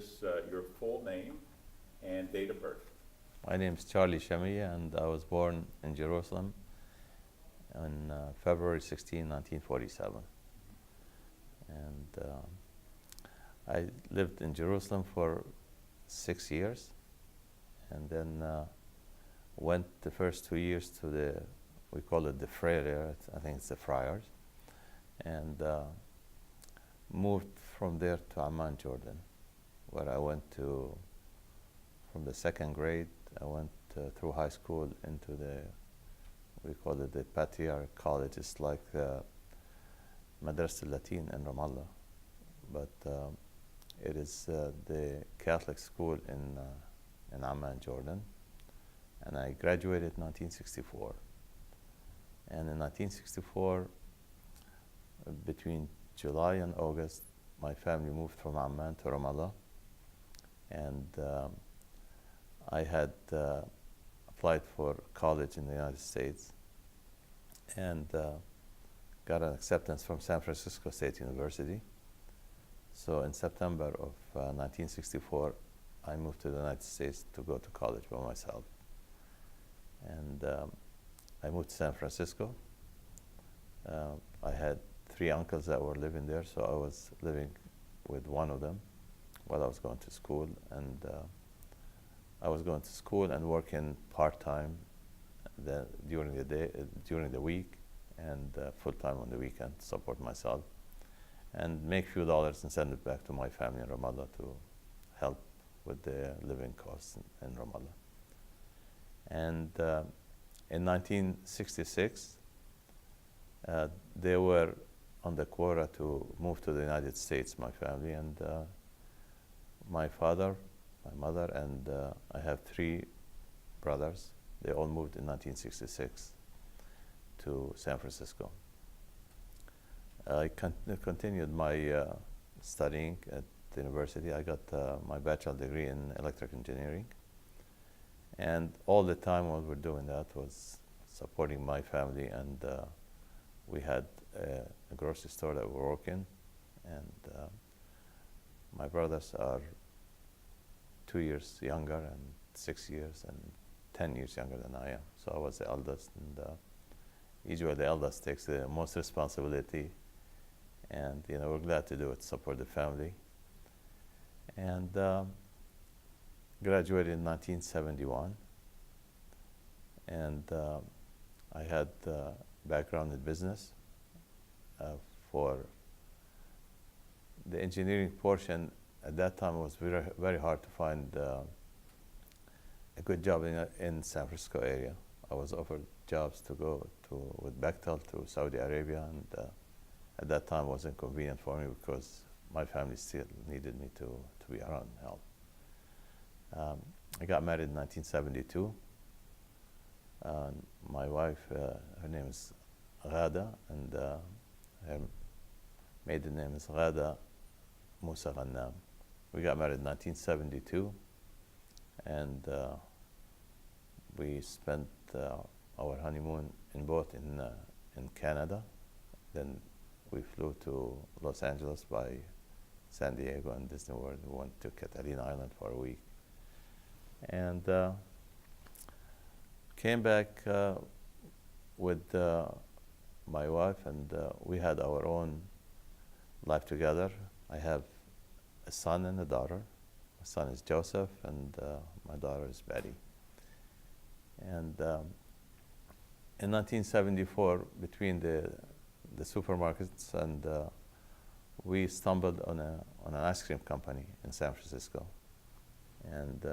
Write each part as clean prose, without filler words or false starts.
us your full name and date of birth. My name is Charlie Shamieh, and I was born in Jerusalem on February 16, 1947. And I lived in Jerusalem for 6 years, and then went the first 2 years to we call it the Freire, I think it's the Friars, and moved from there to Amman, Jordan, where I went to, from the second grade, I went through high school into we call it the Patriarch College. It's like Madrasa Latin in Ramallah, but it is the Catholic school in Amman, Jordan. And I graduated in 1964. And in 1964, between July and August, my family moved from Amman to Ramallah. And I had applied for college in the United States and got an acceptance from San Francisco State University. So in September of 1964, I moved to the United States to go to college by myself. And I moved to San Francisco. I had 3 uncles that were living there, so I was living with one of them while I was going to school. And I was going to school and working part-time during the day, during the week, and full-time on the weekend to support myself and make a few dollars and send it back to my family in Ramallah to help with the living costs in Ramallah. And in 1966, they were on the quota to move to the United States, my family, and my father, my mother, and I have 3 brothers. They all moved in 1966 to San Francisco. I continued my studying at the university. I got my bachelor degree in electrical engineering. And all the time while we're doing that was supporting my family, and we had a grocery store that we work in, and my brothers are 2 years younger and 6 years and 10 years younger than I am. So I was the eldest, and usually the eldest takes the most responsibility, and we're glad to do it, support the family. And graduated in 1971, and I had background in business. For the engineering portion, at that time it was very, very hard to find a good job in San Francisco area. I was offered jobs to go with Bechtel to Saudi Arabia, and at that time it wasn't convenient for me because my family still needed me to be around and help. I got married in 1972. My wife, her name is Ghada, and her maiden name is Ghada Musa Ghannam. We got married in 1972, and we spent our honeymoon both in Canada. Then we flew to Los Angeles by San Diego and Disney World. We went to Catalina Island for a week, and came back with my wife, and we had our own life together. I have a son and a daughter. My son is Yoiusef, and my daughter is Betty. And in 1974, between the supermarkets, and we stumbled on an ice cream company in San Francisco, and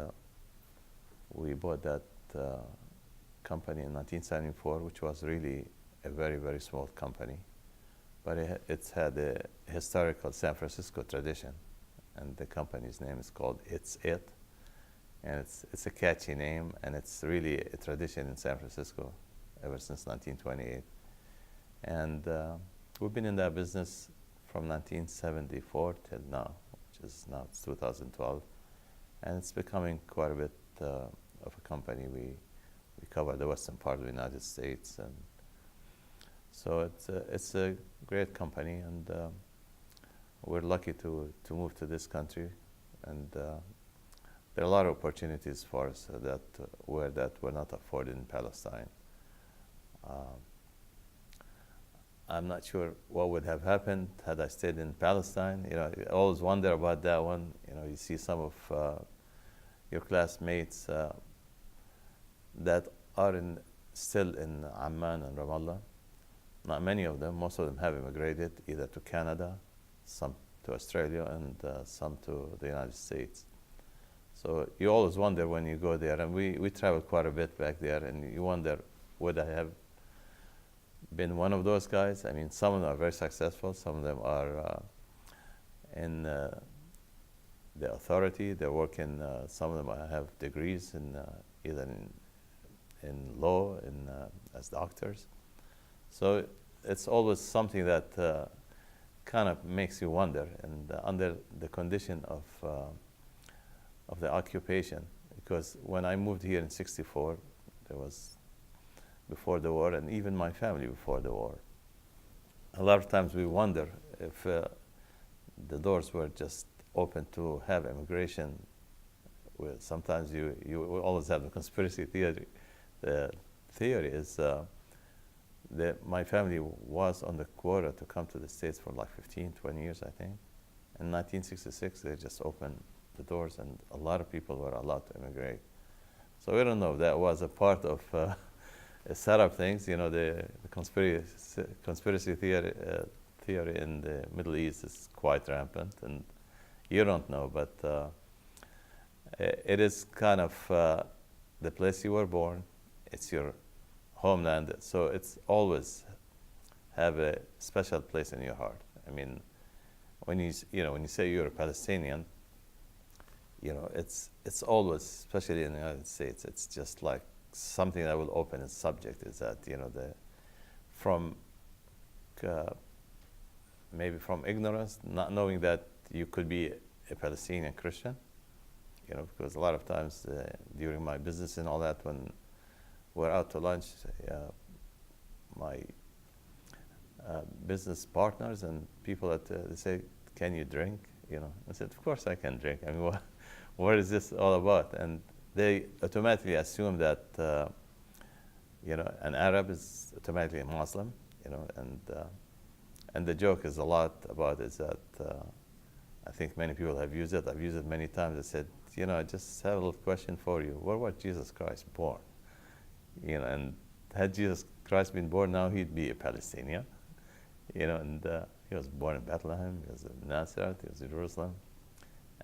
we bought that company in 1974, which was really a very, very small company, but it's had a historical San Francisco tradition, and the company's name is called It's It, and it's a catchy name, and it's really a tradition in San Francisco ever since 1928. And we've been in that business from 1974 till now, which is now it's 2012, and it's becoming quite a bit of a company. We cover the western part of the United States, and so it's a great company, and we're lucky to move to this country and there are a lot of opportunities for us that were not afforded in Palestine. Um, I'm not sure what would have happened had I stayed in Palestine. I always wonder about that one. You see some of your classmates that are still in Amman and Ramallah. Not many of them. Most of them have immigrated either to Canada, some to Australia, and some to the United States. So you always wonder when you go there, and we traveled quite a bit back there, and you wonder, would I have been one of those guys? I mean, some of them are very successful. Some of them are in the authority. They're working. Some of them have degrees in either in law, as doctors. So it's always something that kind of makes you wonder. And under the condition of the occupation, because when I moved here in '64, there was before the war, and even my family before the war. A lot of times we wonder if the doors were just open to have immigration. Sometimes you always have the conspiracy theory. The theory is that my family was on the quota to come to the States for like 15, 20 years, I think. In 1966, they just opened the doors, and a lot of people were allowed to immigrate. So we don't know if that was a part of a set of things. The conspiracy theory in the Middle East is quite rampant, and you don't know, but it is kind of the place you were born. It's your homeland, so it's always have a special place in your heart. I mean, when you say you're a Palestinian, it's always, especially in the United States, it's just like something that will open its subject is that maybe from ignorance, not knowing that you could be a Palestinian Christian, because a lot of times during my business and all that, when we're out to lunch, my business partners and people they say, "Can you drink?" I said, "Of course I can drink. I mean, what is this all about?" And they automatically assume that an Arab is automatically a Muslim, and the joke is a lot about is that I think many people have used it. I've used it many times. I said, I just have a little question for you. Where was Jesus Christ born? And had Jesus Christ been born now, he'd be a Palestinian, and he was born in Bethlehem, he was in Nazareth, he was in Jerusalem,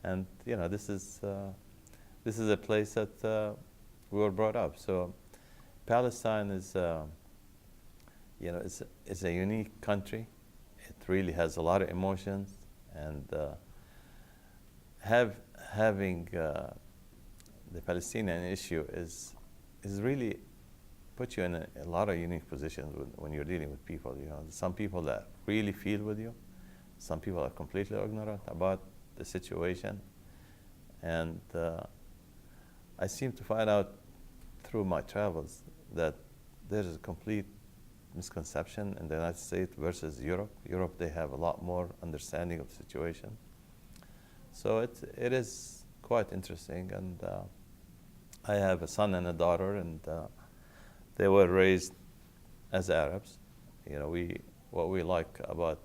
and this is a place that we were brought up. So Palestine is it's a unique country. It really has a lot of emotions, and having the Palestinian issue is really put you in a lot of unique positions when you're dealing with people. Some people that really feel with you, some people are completely ignorant about the situation, and I seem to find out through my travels that there's a complete misconception in the United States versus Europe. Europe, they have a lot more understanding of the situation. So it is quite interesting, and I have a son and a daughter, and they were raised as Arabs. What we like about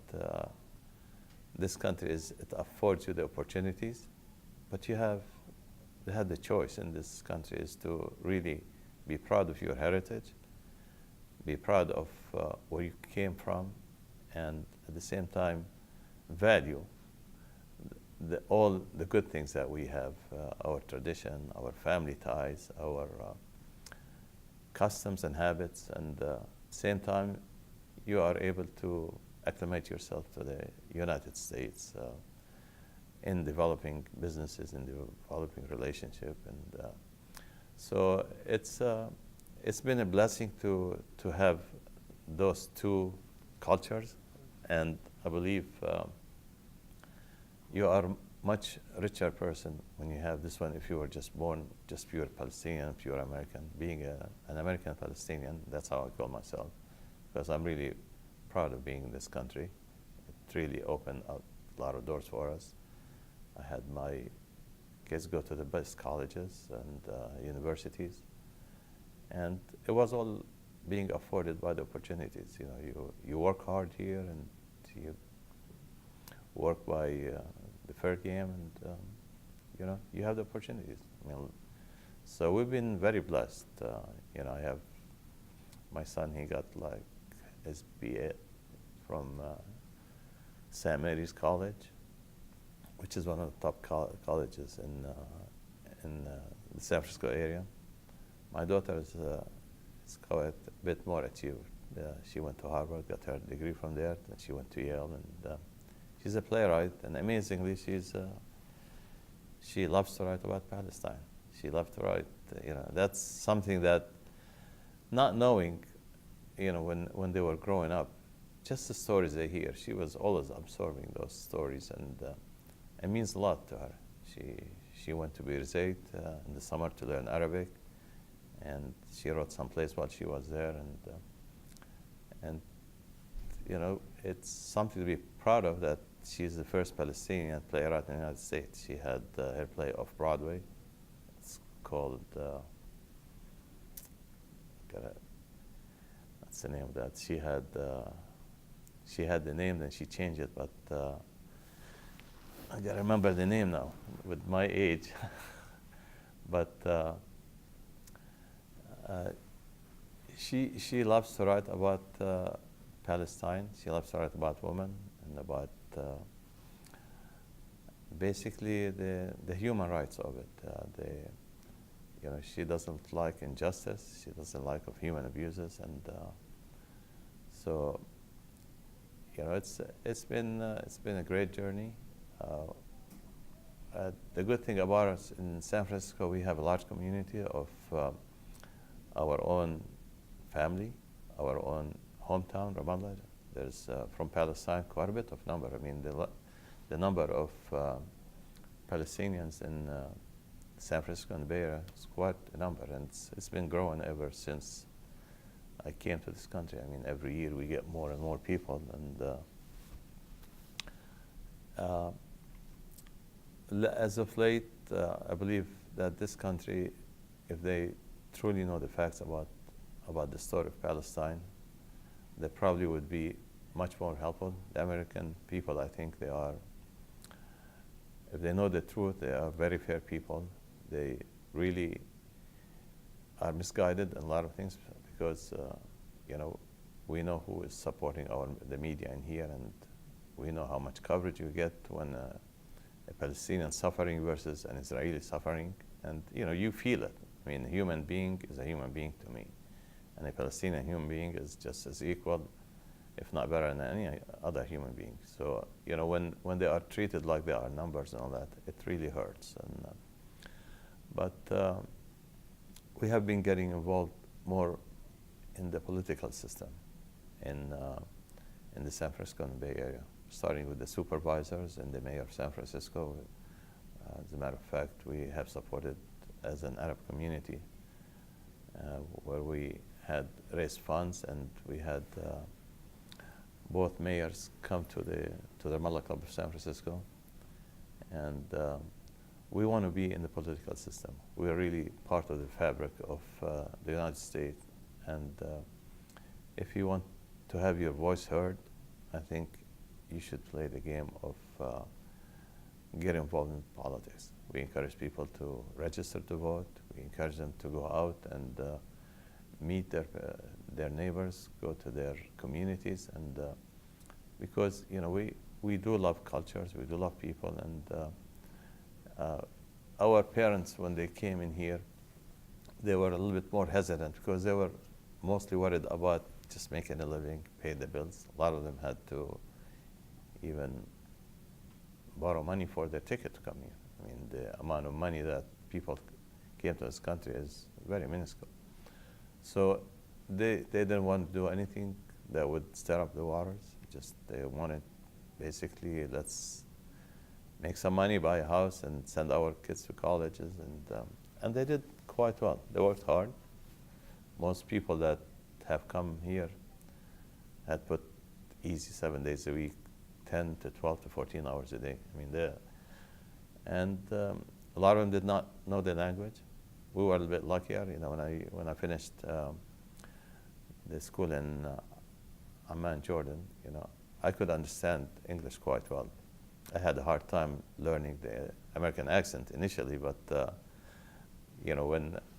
this country is it affords you the opportunities, but they had the choice in this country is to really be proud of your heritage, be proud of where you came from, and at the same time value all the good things that we have, our tradition, our family ties, our customs and habits, and at the same time you are able to acclimate yourself to the United States in developing businesses, in developing relationship, and so it's been a blessing to have those two cultures, and I believe you are a much richer person when you have this one. If you were just born just pure Palestinian, pure American, being an American Palestinian, that's how I call myself, because I'm really proud of being in this country. It really opened up a lot of doors for us. I had my kids go to the best colleges and universities. And it was all being afforded by the opportunities. You work hard here, and you work by the fair game, and you have the opportunities. So we've been very blessed. I have my son. He got like his BA from St. Mary's College, which is one of the top colleges in the San Francisco area. My daughter is quite a bit more achieved. She went to Harvard, got her degree from there, and she went to Yale, and she's a playwright. And amazingly, she loves to write about Palestine. She loves to write. That's something that, not knowing, when they were growing up, just the stories they hear, she was always absorbing those stories, and it means a lot to her. She went to Beer Zayt in the summer to learn Arabic, and she wrote some plays while she was there, and it's something to be proud of, that she's the first Palestinian playwright in the United States. She had her play off Broadway. It's called what's the name of that? She had the name, then she changed it, but I gotta remember the name now with my age. But she loves to write about Palestine. She loves to write about women and about basically the human rights of it. She doesn't like injustice. She doesn't like of human abuses, and so it's been a great journey. The good thing about us in San Francisco, we have a large community of our own family, our own hometown, Ramallah. There's from Palestine quite a bit of number. The number of Palestinians in San Francisco and the Bay Area is quite a number, and it's been growing ever since I came to this country. Every year we get more and more people, and as of late, I believe that this country, if they truly know the facts about the story of Palestine, they probably would be much more helpful. The American people, I think they are, if they know the truth, they are very fair people. They really are misguided in a lot of things, because we know who is supporting the media in here, and we know how much coverage you get when a Palestinian suffering versus an Israeli suffering, and you feel it. A human being is a human being to me, and a Palestinian human being is just as equal, if not better, than any other human being. So when they are treated like they are numbers and all that, it really hurts. But we have been getting involved more in the political system in the San Francisco and Bay Area, starting with the supervisors and the mayor of San Francisco. As a matter of fact, we have supported as an Arab community, where we had raised funds, and we had both mayors come to the Ramallah Club of San Francisco, and we want to be in the political system. We are really part of the fabric of the United States, and if you want to have your voice heard, I think you should play the game of get involved in politics. We encourage people to register to vote. We encourage them to go out and meet their neighbors, go to their communities, and because we do love cultures, we do love people, and our parents, when they came in here, they were a little bit more hesitant, because they were mostly worried about just making a living, pay the bills. A lot of them had to even borrow money for their ticket to come here. The amount of money that people came to this country is very minuscule. So they didn't want to do anything that would stir up the waters. Just they wanted, basically, let's make some money, buy a house, and send our kids to colleges, and they did quite well. They worked hard. Most people that have come here had put easy 7 days a week, 10 to 12 to 14 hours a day. And a a lot of them did not know the language. We were a little bit luckier, when I finished the school in Amman, Jordan, I could understand English quite well. I had a hard time learning the American accent initially, but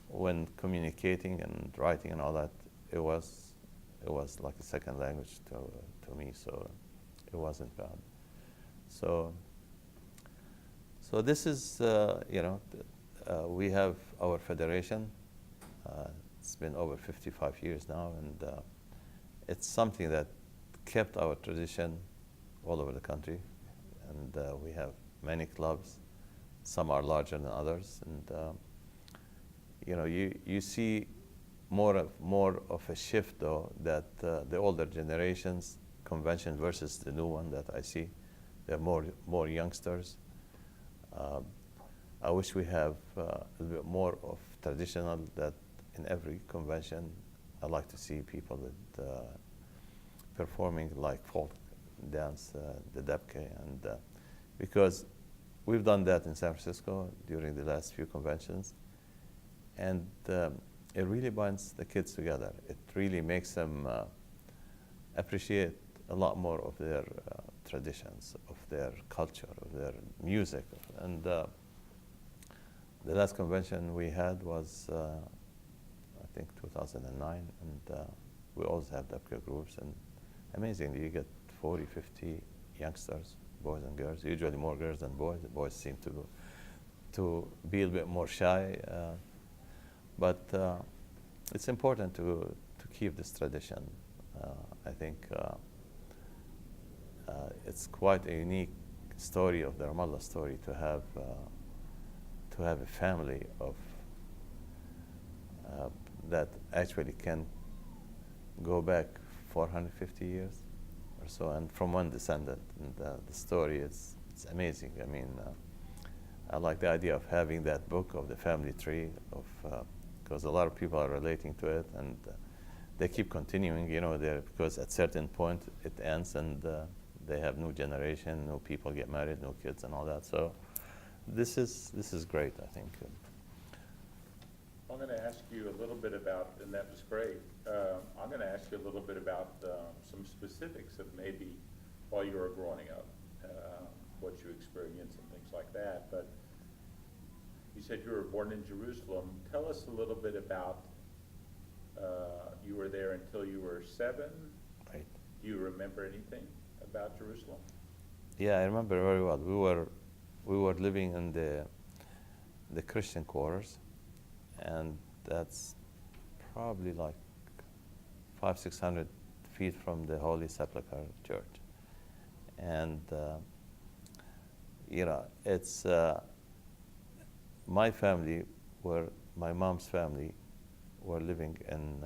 when communicating and writing and all that, it was like a second language to me, so it wasn't bad. So this is, we have our federation. It's been over 55 years now, and it's something that kept our tradition all over the country. And we have many clubs. Some are larger than others, and you see more of a shift, though, that the older generations convention versus the new one that I see. There are more youngsters. I wish we have a little bit more of traditional, that in every convention I like to see people with performing like folk dance, the debke, and because we've done that in San Francisco during the last few conventions, and it really binds the kids together. It really makes them appreciate a lot more of their traditions, of their culture, of their music. And the last convention we had was, I think, 2009, and we always have debka groups, and amazingly, you get 40, 50 youngsters, boys and girls, usually more girls than boys. The boys seem to be a bit more shy, but it's important to keep this tradition. I think it's quite a unique story of the Ramallah story to have a family of that actually can go back 450 years or so, and from one descendant. And the story it's amazing. I mean, I like the idea of having that book of the family tree, because a lot of people are relating to it, and they keep continuing, because at certain point it ends, and they have new generation, new people get married, new kids, and all that. So this is great, I think. I'm going to ask you a little bit about, and that was great. I'm going to ask you a little bit about some specifics of maybe while you were growing up, what you experienced and things like that. But you said you were born in Jerusalem. Tell us a little bit about, you were there until you were 7. Right. Do you remember anything about Jerusalem? Yeah, I remember very well. We were living in the Christian quarters, and that's probably like 500-600 feet from the Holy Sepulchre Church. And it's my family, my mom's family, were living in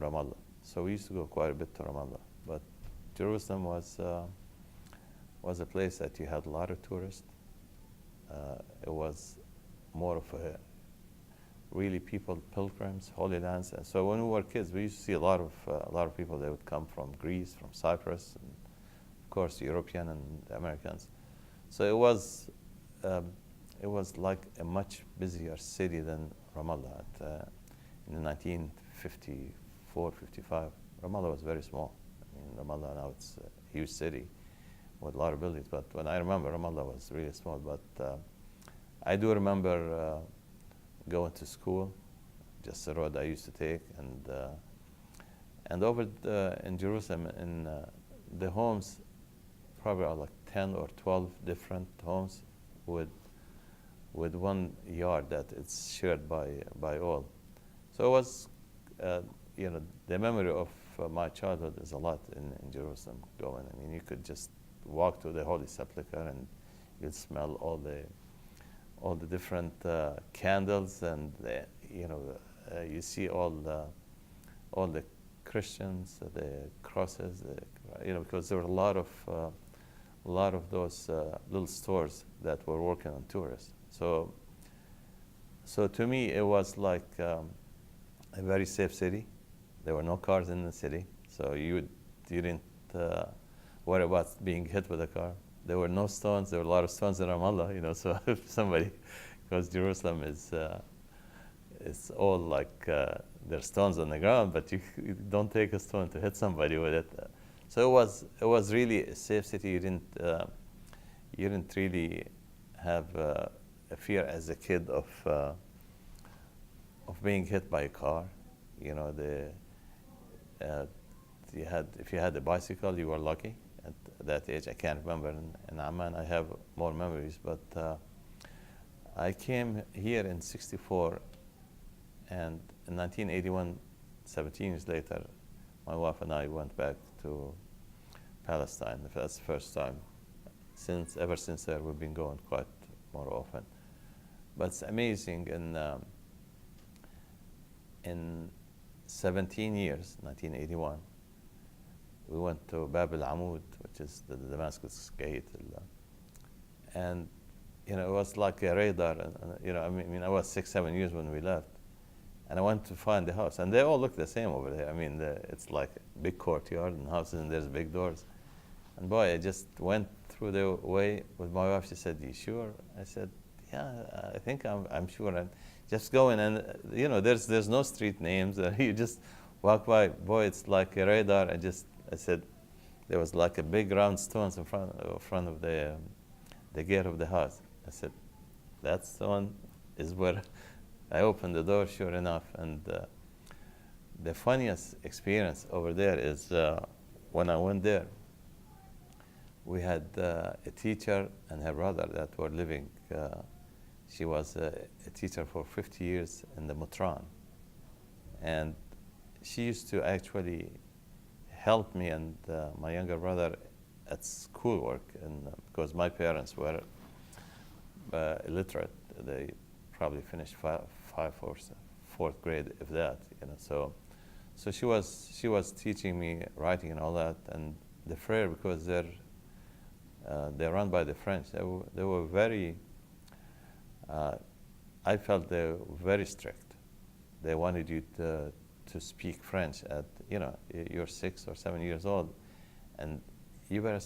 Ramallah. So we used to go quite a bit to Ramallah. But Jerusalem was a place that you had a lot of tourists. It was more of a really pilgrims, holy lands. And so when we were kids, we used to see a lot of people. They would come from Greece, from Cyprus, and of course European and Americans. So it was like a much busier city than Ramallah. In 1954, 55, Ramallah was very small. I mean, Ramallah now it's a huge city with a lot of buildings. But when I remember, Ramallah was really small. But I do remember going to school, just the road I used to take, and over in Jerusalem, in the homes probably are like 10 or 12 different homes with one yard that it's shared by all. So it was, the memory of my childhood is a lot in Jerusalem going. I mean, you could just walk to the Holy Sepulchre and you'd smell all the different candles, and you see all the Christians, the crosses, because there were a lot of those little stores that were working on tourists. So to me, it was like a very safe city. There were no cars in the city, so you didn't worry about being hit with a car. there were no stones. There were a lot of stones in Ramallah, So if somebody, because Jerusalem is it's all like there's stones on the ground, but you don't take a stone to hit somebody with it. So it was really a safe city. You didn't really have a fear as a kid of being hit by a car. If you had a bicycle, you were lucky at that age. I can't remember in Amman. I have more memories, but I came here in '64, and in 1981, 17 years later, my wife and I went back to Palestine. That's the first time. Ever since there, we've been going quite more often. But it's amazing. In 17 years, 1981, we went to Bab al-Amud, which is the Damascus Gate, and it was like a radar. I was 6-7 years when we left, and I went to find the house, and they all look the same over there. It's like a big courtyard and houses, and there's big doors. And boy, I just went through the way with my wife. She said, "You sure?" I said, "Yeah, I think I'm sure." And just go in, and there's no street names. You just walk by. Boy, it's like a radar. I said, there was like a big round stones in front of the gate of the house. I said, that stone is where. I opened the door, sure enough, and the funniest experience over there is when I went there. We had a teacher and her brother that were living. She was a teacher for 50 years in the Mutran, and she used to actually help me and my younger brother at schoolwork, and because my parents were illiterate, they probably finished five or fourth grade, if that. So she was teaching me writing and all that, and the prayer, because they're run by the French. They were very. I felt they were very strict. They wanted you to speak French at you're 6 or 7 years old, and you better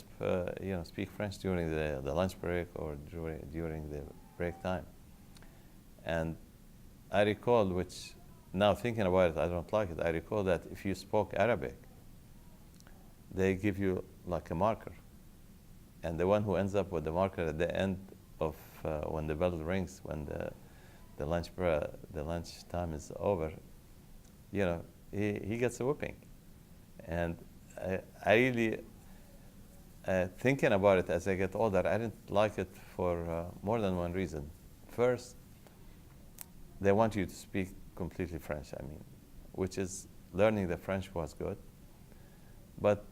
speak French during the lunch break or during the break time. And I recall, which now thinking about it, I don't like it. I recall that if you spoke Arabic, they give you like a marker, and the one who ends up with the marker at the end of when the bell rings, when the lunch time is over, he gets a whipping. And I really, thinking about it as I get older, I didn't like it for more than one reason. First, they want you to speak completely French, which is, learning the French was good, but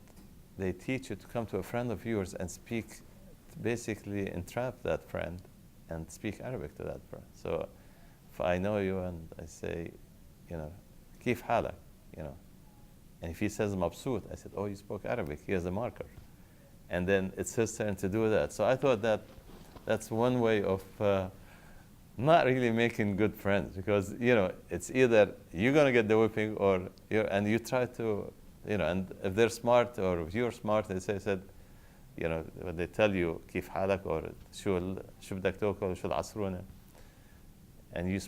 they teach you to come to a friend of yours and speak, basically entrap that friend and speak Arabic to that friend. So if I know you and I say, كيف حالك, and if he says مبسوط, I said, oh, you spoke Arabic, here's a marker. And then it's his turn to do that. So I thought that's one way of not really making good friends, because it's either you're going to get the whipping and you try to, and if they're smart or if you're smart, they said, when they tell you كيف حالك or شو بدك تاكل شو العصرونة, and you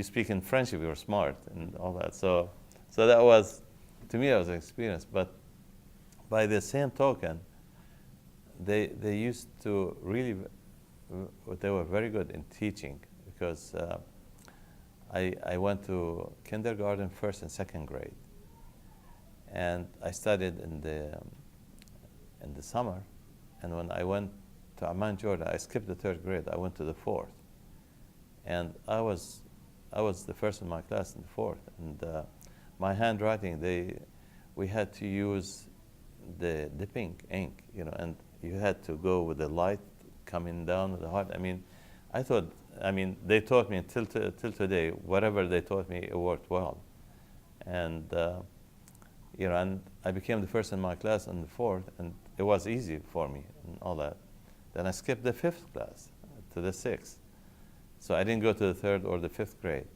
speak in French if you're smart and all that. So that was, to me, that was an experience. But by the same token, they used to really, they were very good in teaching, because I went to kindergarten, first and second grade, and I studied in the summer. And when I went to Amman, Jordan, I skipped the third grade. I went to the fourth, and I was the first in my class in the fourth. And my handwriting, we had to use the dipping ink, and you had to go with the light coming down with the heart. They taught me till today, whatever they taught me, it worked well. And and I became the first in my class in the fourth, and it was easy for me and all that. Then I skipped the fifth class to the sixth. So I didn't go to the third or the fifth grade.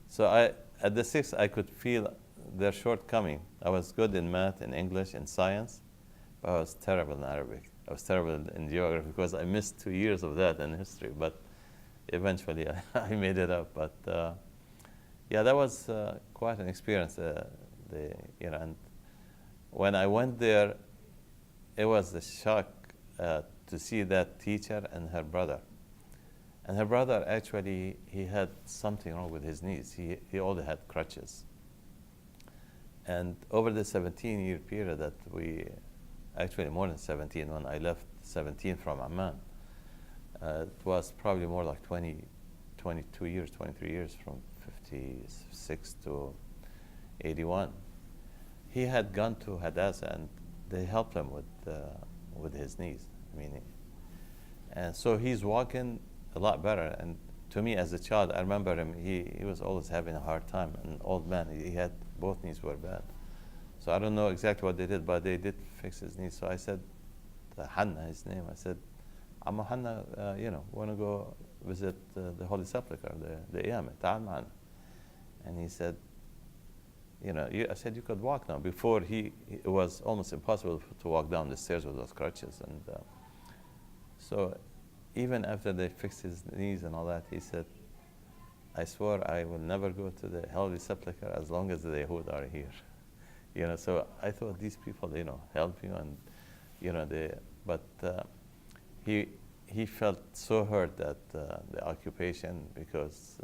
So at the sixth, I could feel their shortcoming. I was good in math, in English, in science, but I was terrible in Arabic. I was terrible in geography because I missed 2 years of that in history, but eventually I made it up. But yeah, that was quite an experience. And when I went there, it was a shock to see that teacher and her brother. And her brother, actually, he had something wrong with his knees. He only had crutches. And over the 17-year period that actually more than 17, when I left 17 from Amman, it was probably more like 22 years, 23 years, from 56 to 81. He had gone to Hadassah, and they helped him with his knees. And so he's walking a lot better. And to me, as a child, I remember him. He was always having a hard time. An old man. He had both knees were bad. So I don't know exactly what they did, but they did fix his knees. So I said, to Hanna, his name. I said, Amma Hanna, want to go visit the Holy Sepulchre, the Iyamah, ta'al ma'ana. And he said, I said, you could walk now. Before, it was almost impossible to walk down the stairs with those crutches. And so even after they fixed his knees and all that, he said, I swore I will never go to the Holy Sepulchre as long as the Yahud are here. So I thought these people, help you, and but he felt so hurt that the occupation, because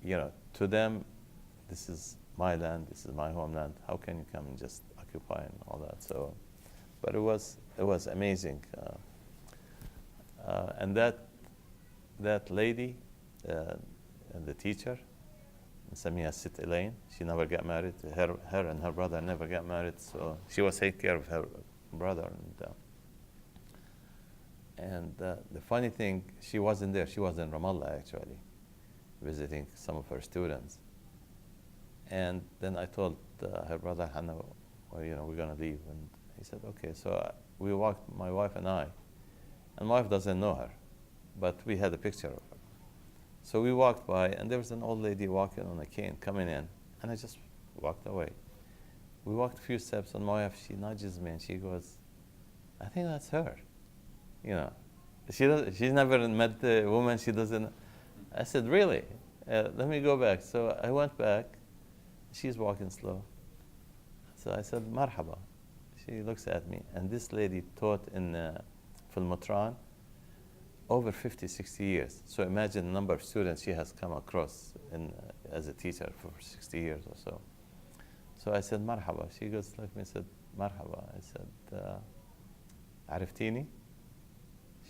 to them, this is my land, this is my homeland. How can you come and just occupy and all that? So, but it was amazing, and that lady, and the teacher, Shamieh Sit Elaine, she never got married. Her and her brother never got married, so she was taking care of her brother. And the funny thing, she wasn't there. She was in Ramallah, actually, visiting some of her students. And then I told her brother, Hannah, we're going to leave. And he said, okay. So we walked, my wife and I. And my wife doesn't know her, but we had a picture of her. So we walked by, and there was an old lady walking on a cane, coming in, and I just walked away. We walked a few steps, and my wife, she nudges me, and she goes, I think that's her. She's never met the woman, she doesn't. I said, really? Let me go back. So I went back. She's walking slow. So I said, marhaba. She looks at me, and this lady taught in Filmotron over 50, 60 years. So imagine the number of students she has come across as a teacher for 60 years or so. So I said, marhaba. She goes like me and said, marhaba. I said, عرفتيني?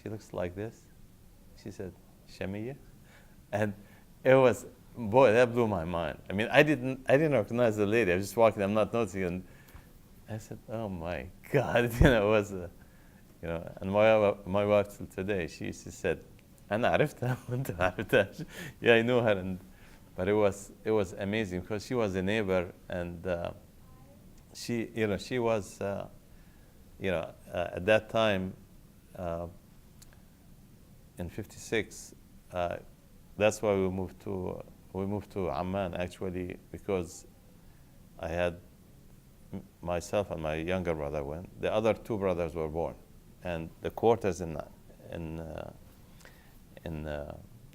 She looks like this. She said, Shamieh? And it was, boy, that blew my mind. I didn't recognize the lady. I was just walking, I'm not noticing. And I said, oh my God, it was and my wife till today, she said, أنا عرفتها وأنت عرفتها. Yeah, I knew her, but it was amazing because she was a neighbor, and she was at that time in '56. That's why we moved to Amman, actually, because I had myself and my younger brother went. The other two brothers were born. And the quarters in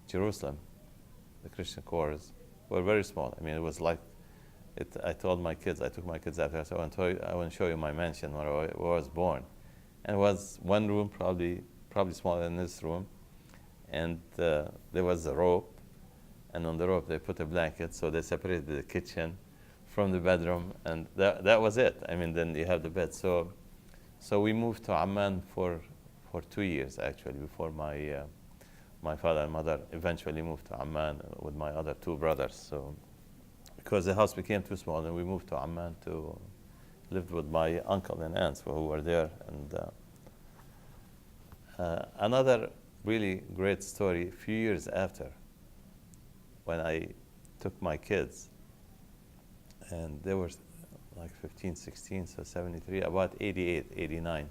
Jerusalem, the Christian quarters, were very small. It was like, I told my kids, I took my kids after, I said, I want to show you my mansion where I was born. And it was one room, probably smaller than this room. And there was a rope, and on the rope they put a blanket, so they separated the kitchen from the bedroom, and that was it. Then you have the bed. So we moved to Amman for 2 years, actually, before my father and mother eventually moved to Amman with my other two brothers. So because the house became too small, and we moved to Amman to live with my uncle and aunts who were there. And another really great story, a few years after, when I took my kids, and they were like 15, 16, so 73, about 88, 89.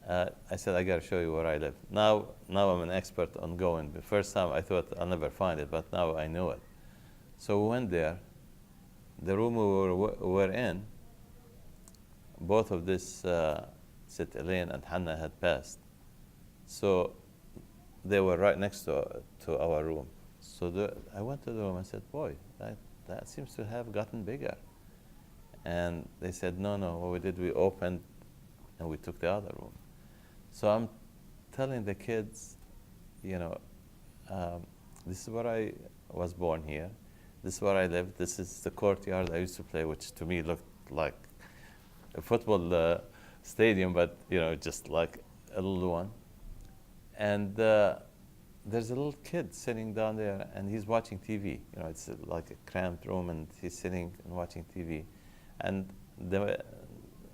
I said, I got to show you where I live. Now I'm an expert on going. The first time I thought I'll never find it, but now I know it. So we went there. The room we were in, both of these St. Elaine and Hannah had passed. So they were right next to our room. So I went to the room and said, boy, that seems to have gotten bigger. And they said, no, what we did, we opened and we took the other room. So I'm telling the kids, this is where I was born here. This is where I lived. This is the courtyard I used to play, which to me looked like a football stadium, but just like a little one. And there's a little kid sitting down there, and he's watching TV. It's like a cramped room, and he's sitting and watching TV. And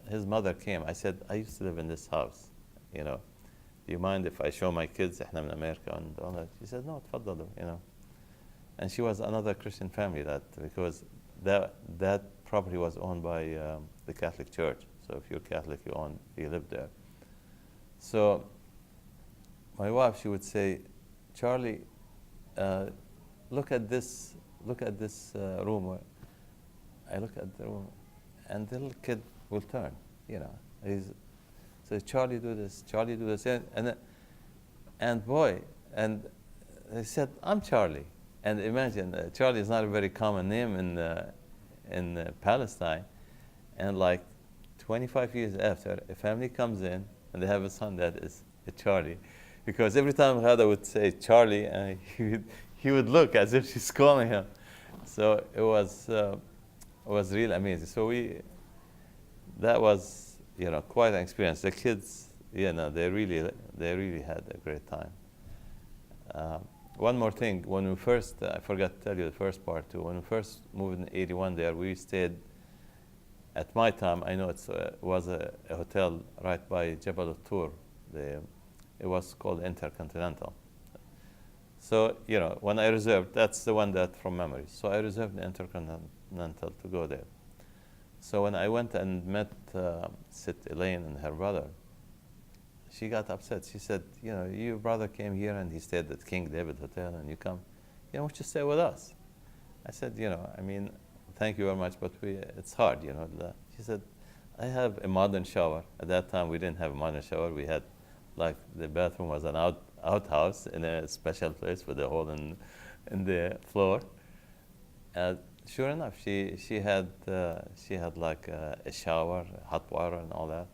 his mother came. I said, I used to live in this house. Do you mind if I show my kids إحنا من America and all that? She said, no, تفضلوا. And she was another Christian family because that property was owned by the Catholic Church. So if you're Catholic, you live there. So my wife, she would say, Charlie, look at this room. I look at the room, and the little kid will turn. He's say, Charlie, do this. Charlie, do this. And boy, and they said, I'm Charlie. And imagine, Charlie is not a very common name in Palestine. And like 25 years after, a family comes in and they have a son that is a Charlie. Because every time Ghada would say Charlie, he would look as if she's calling him. So it was really amazing. So that was quite an experience. The kids, they really had a great time. One more thing, when we first, I forgot to tell you the first part too. When we first moved in '81 there, we stayed. At my time, I know it was a hotel right by Jabal al-Tur. It was called Intercontinental. So when I reserved, that's the one that from memory. So I reserved the Intercontinental to go there. So when I went and met St. Elaine and her brother, she got upset. She said, your brother came here and he stayed at King David Hotel, and you come, why don't you stay with us? I said, thank you very much, but it's hard, She said, I have a modern shower. At that time, we didn't have a modern shower. We had, the bathroom was an outhouse in a special place with a hole in the floor. Sure enough, she had like a shower, hot water, and all that.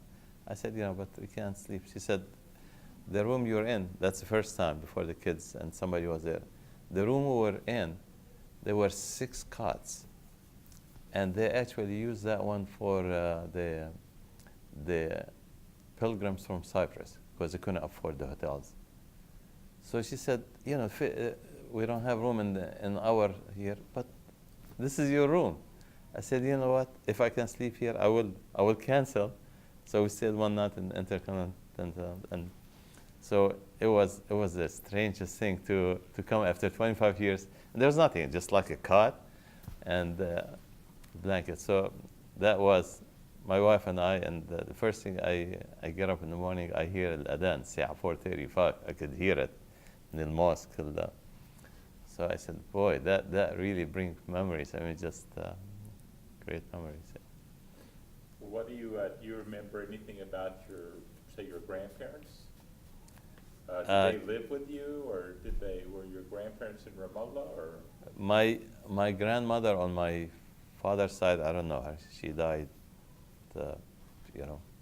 I said, but we can't sleep. She said, the room you're in, that's the first time before the kids and somebody was there. The room we were in, there were 6 cots, and they actually used that one for the pilgrims from Cyprus because they couldn't afford the hotels. So she said, we don't have room in our here, but this is your room. I said, you know what? If I can sleep here, I will cancel. So we stayed one night in Intercontinental, and so it was the strangest thing to come after 25 years. And there was nothing, just like a cot and blanket. So that was my wife and I. And the first thing I get up in the morning, I hear al-adhan, الساعة 4:35. I could hear it in the mosque. So I said, boy, that really brings memories. Just great memories. What do you remember anything about your grandparents? Did they live with you, or were your grandparents in Ramallah, or? My grandmother on my father's side, I don't know her. She died,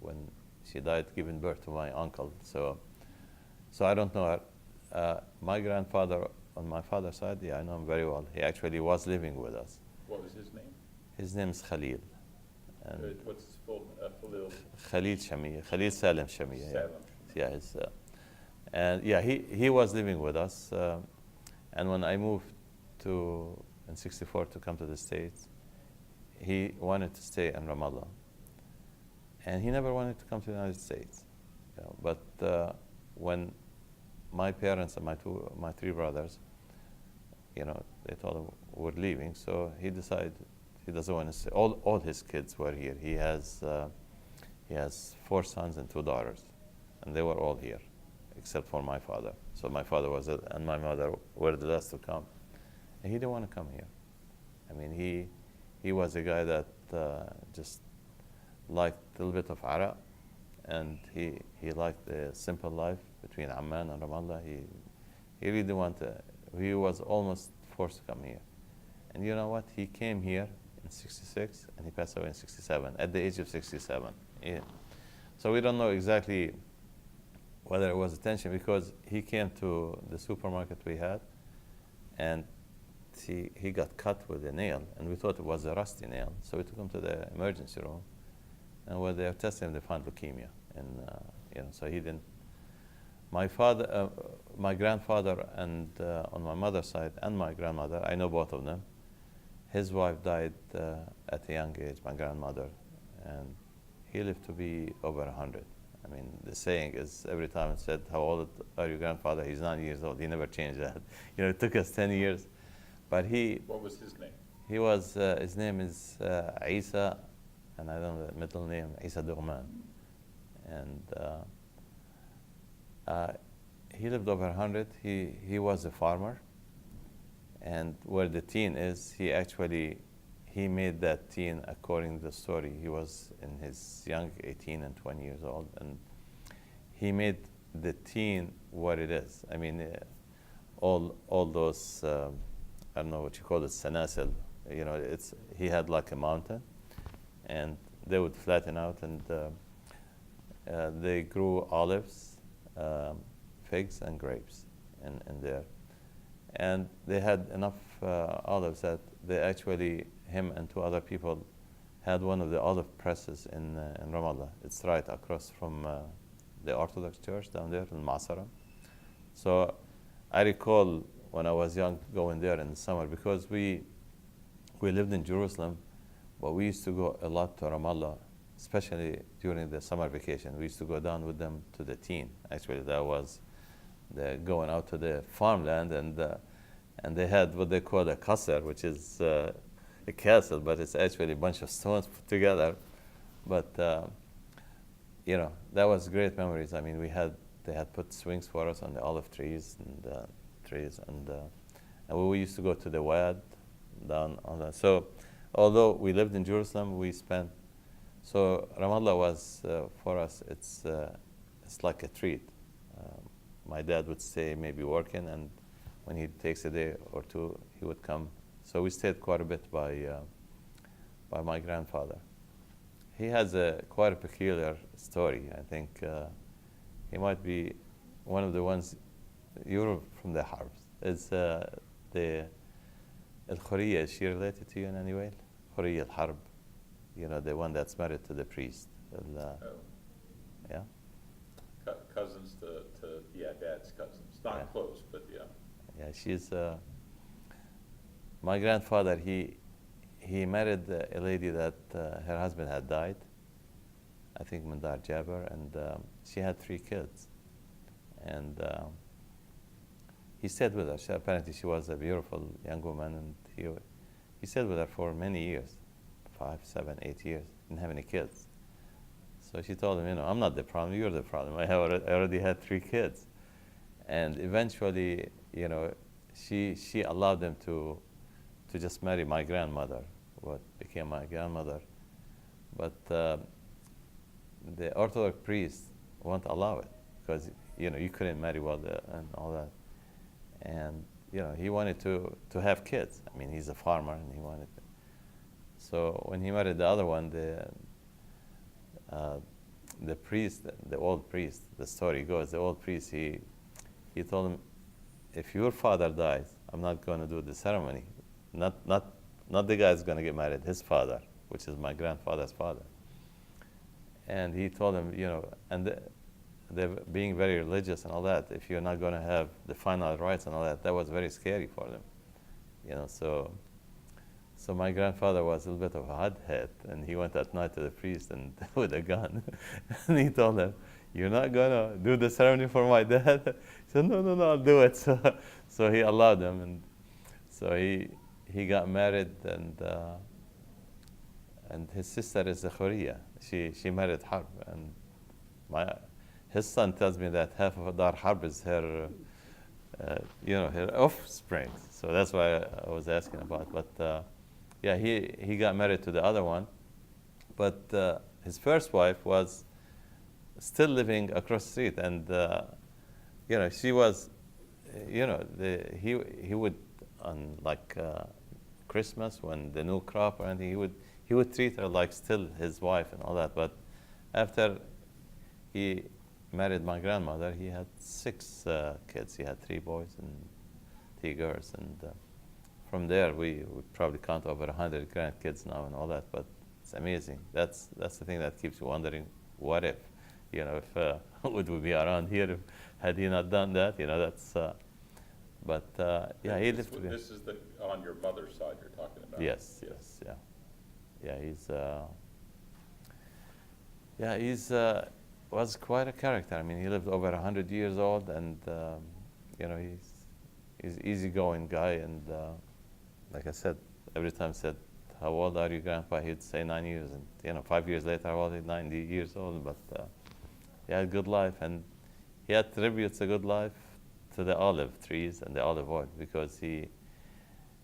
when she died, giving birth to my uncle. So I don't know her. My grandfather on my father's side, yeah, I know him very well. He actually was living with us. What was his name? His name is Khalil. And what's his full Khalil? Khalil Shamieh. Khalil Salim Shamieh. Salim. Yeah, he was living with us. And when I moved in '64 to come to the States, he wanted to stay in Ramallah. And he never wanted to come to the United States. But when my parents and my 3 brothers, they told him we're leaving, so he decided he doesn't want to stay. All his kids were here. He has 4 sons and 2 daughters, and they were all here, except for my father. So my father and my mother were the last to come, and he didn't want to come here. He was a guy that just liked a little bit of Arab, and he liked the simple life between Amman and Ramallah. He really didn't want to. He was almost forced to come here. And you know what? He came here in 66 and he passed away in 67 at the age of 67. Yeah. So we don't know exactly whether it was attention, because he came to the supermarket we had and he got cut with a nail, and we thought it was a rusty nail. So we took him to the emergency room, and when they tested him, they found leukemia. And so he didn't. My father, my grandfather, and on my mother's side, and my grandmother, I know both of them. His wife died at a young age, my grandmother, and he lived to be over 100. I mean, the saying is, every time it said, "How old are your grandfather?" He's 90 years old. He never changed that. It took us 10 years. But What was his name? He was, his name is Isa, and I don't know the middle name, Isa Doghman. And he lived over 100. He was a farmer. And where the teen is, he made that teen according to the story. He was in his young 18 and 20 years old, and he made the teen what it is. I mean, all those, I don't know what you call it, sanasil. He had like a mountain, and they would flatten out, and they grew olives, figs, and grapes in there. And they had enough olives that they actually, him and two other people, had one of the olive presses in Ramallah. It's right across from the Orthodox Church down there in Masara. So I recall when I was young going there in the summer, because we lived in Jerusalem, but we used to go a lot to Ramallah, especially during the summer vacation. We used to go down with them to the teen. Actually, that was going out to the farmland, and they had what they call a qasr, which is a castle, but it's actually a bunch of stones put together. But that was great memories. I mean, they had put swings for us on the olive trees and we used to go to the Wad down on that. So although we lived in Jerusalem, so Ramallah was for us, it's like a treat. My dad would stay maybe working, and when he takes a day or two, he would come. So we stayed quite a bit by my grandfather. He has quite a peculiar story. I think he might be one of the ones. You're from the Harbs. Is the Al-Khuriya, is she related to you in any way? Khuriya al-Harb, the one that's married to the priest. Yeah? Cousins to dad's cousins. Not close, but yeah. Yeah, she's, my grandfather, he married a lady that her husband had died, I think Mandar Jabir, and she had 3 kids. And he stayed with her. Apparently she was a beautiful young woman, and he stayed with her for many years, 5, 7, 8 years, didn't have any kids. So she told him, I'm not the problem, you're the problem. I already had 3 kids. And eventually, she allowed them to just marry my grandmother, what became my grandmother. But the Orthodox priest won't allow it, because you couldn't marry well and all that. And he wanted to have kids. I mean, he's a farmer, and he wanted it. So when he married the other one, the priest, the old priest, the story goes, the old priest, he told him, if your father dies, I'm not going to do the ceremony. Not the guy who's going to get married, his father, which is my grandfather's father. And he told him, and they're being very religious and all that, if you're not going to have the final rites and all that, that was very scary for them. So my grandfather was a little bit of a hothead, and he went at night to the priest and with a gun, and he told him, "You're not gonna do the ceremony for my dad?" He said, "No, I'll do it." So he allowed him, and so he got married, and his sister is a Khuriya. She married Harb, and his son tells me that half of Dar Harb is her, her offspring. So that's why I was asking about. But yeah, he got married to the other one, but his first wife was still living across the street, and she was, he would on like Christmas when the new crop or anything, he would treat her like still his wife and all that. But after he married my grandmother, he had 6 kids. He had 3 boys and 3 girls, and from there we would probably count over 100 grandkids now and all that. But it's amazing. That's the thing that keeps you wondering, what if, if would we be around here had he not done that? That's. But yeah, he lived. This is on your mother's side you're talking about. Yes, yeah. He's was quite a character. I mean, he lived over 100 years old, and he's easygoing guy. And like I said, every time I said, "How old are you, Grandpa?" He'd say 9 years, and 5 years later, I was 90 years old. But he had a good life, and he attributes a good life to the olive trees and the olive oil, because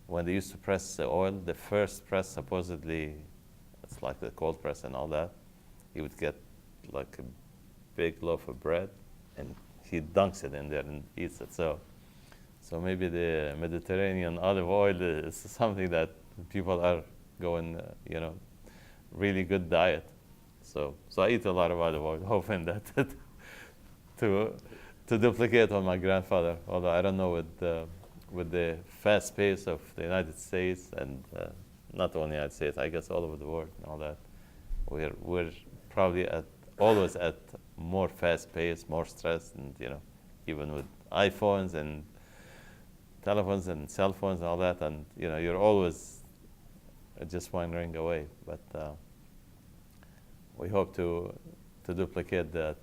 when they used to press the oil, the first press, supposedly, it's like the cold press and all that, he would get like a big loaf of bread, and he dunks it in there and eats it. So maybe the Mediterranean olive oil is something that people are going, really good diet. So I eat a lot of olive oil, hoping that to duplicate on my grandfather. Although I don't know with the fast pace of the United States, and not only the United States, I guess all over the world and all that, we're probably always at more fast pace, more stress, and even with iPhones and telephones and cell phones and all that, and you're always just wandering away. But we hope to duplicate that.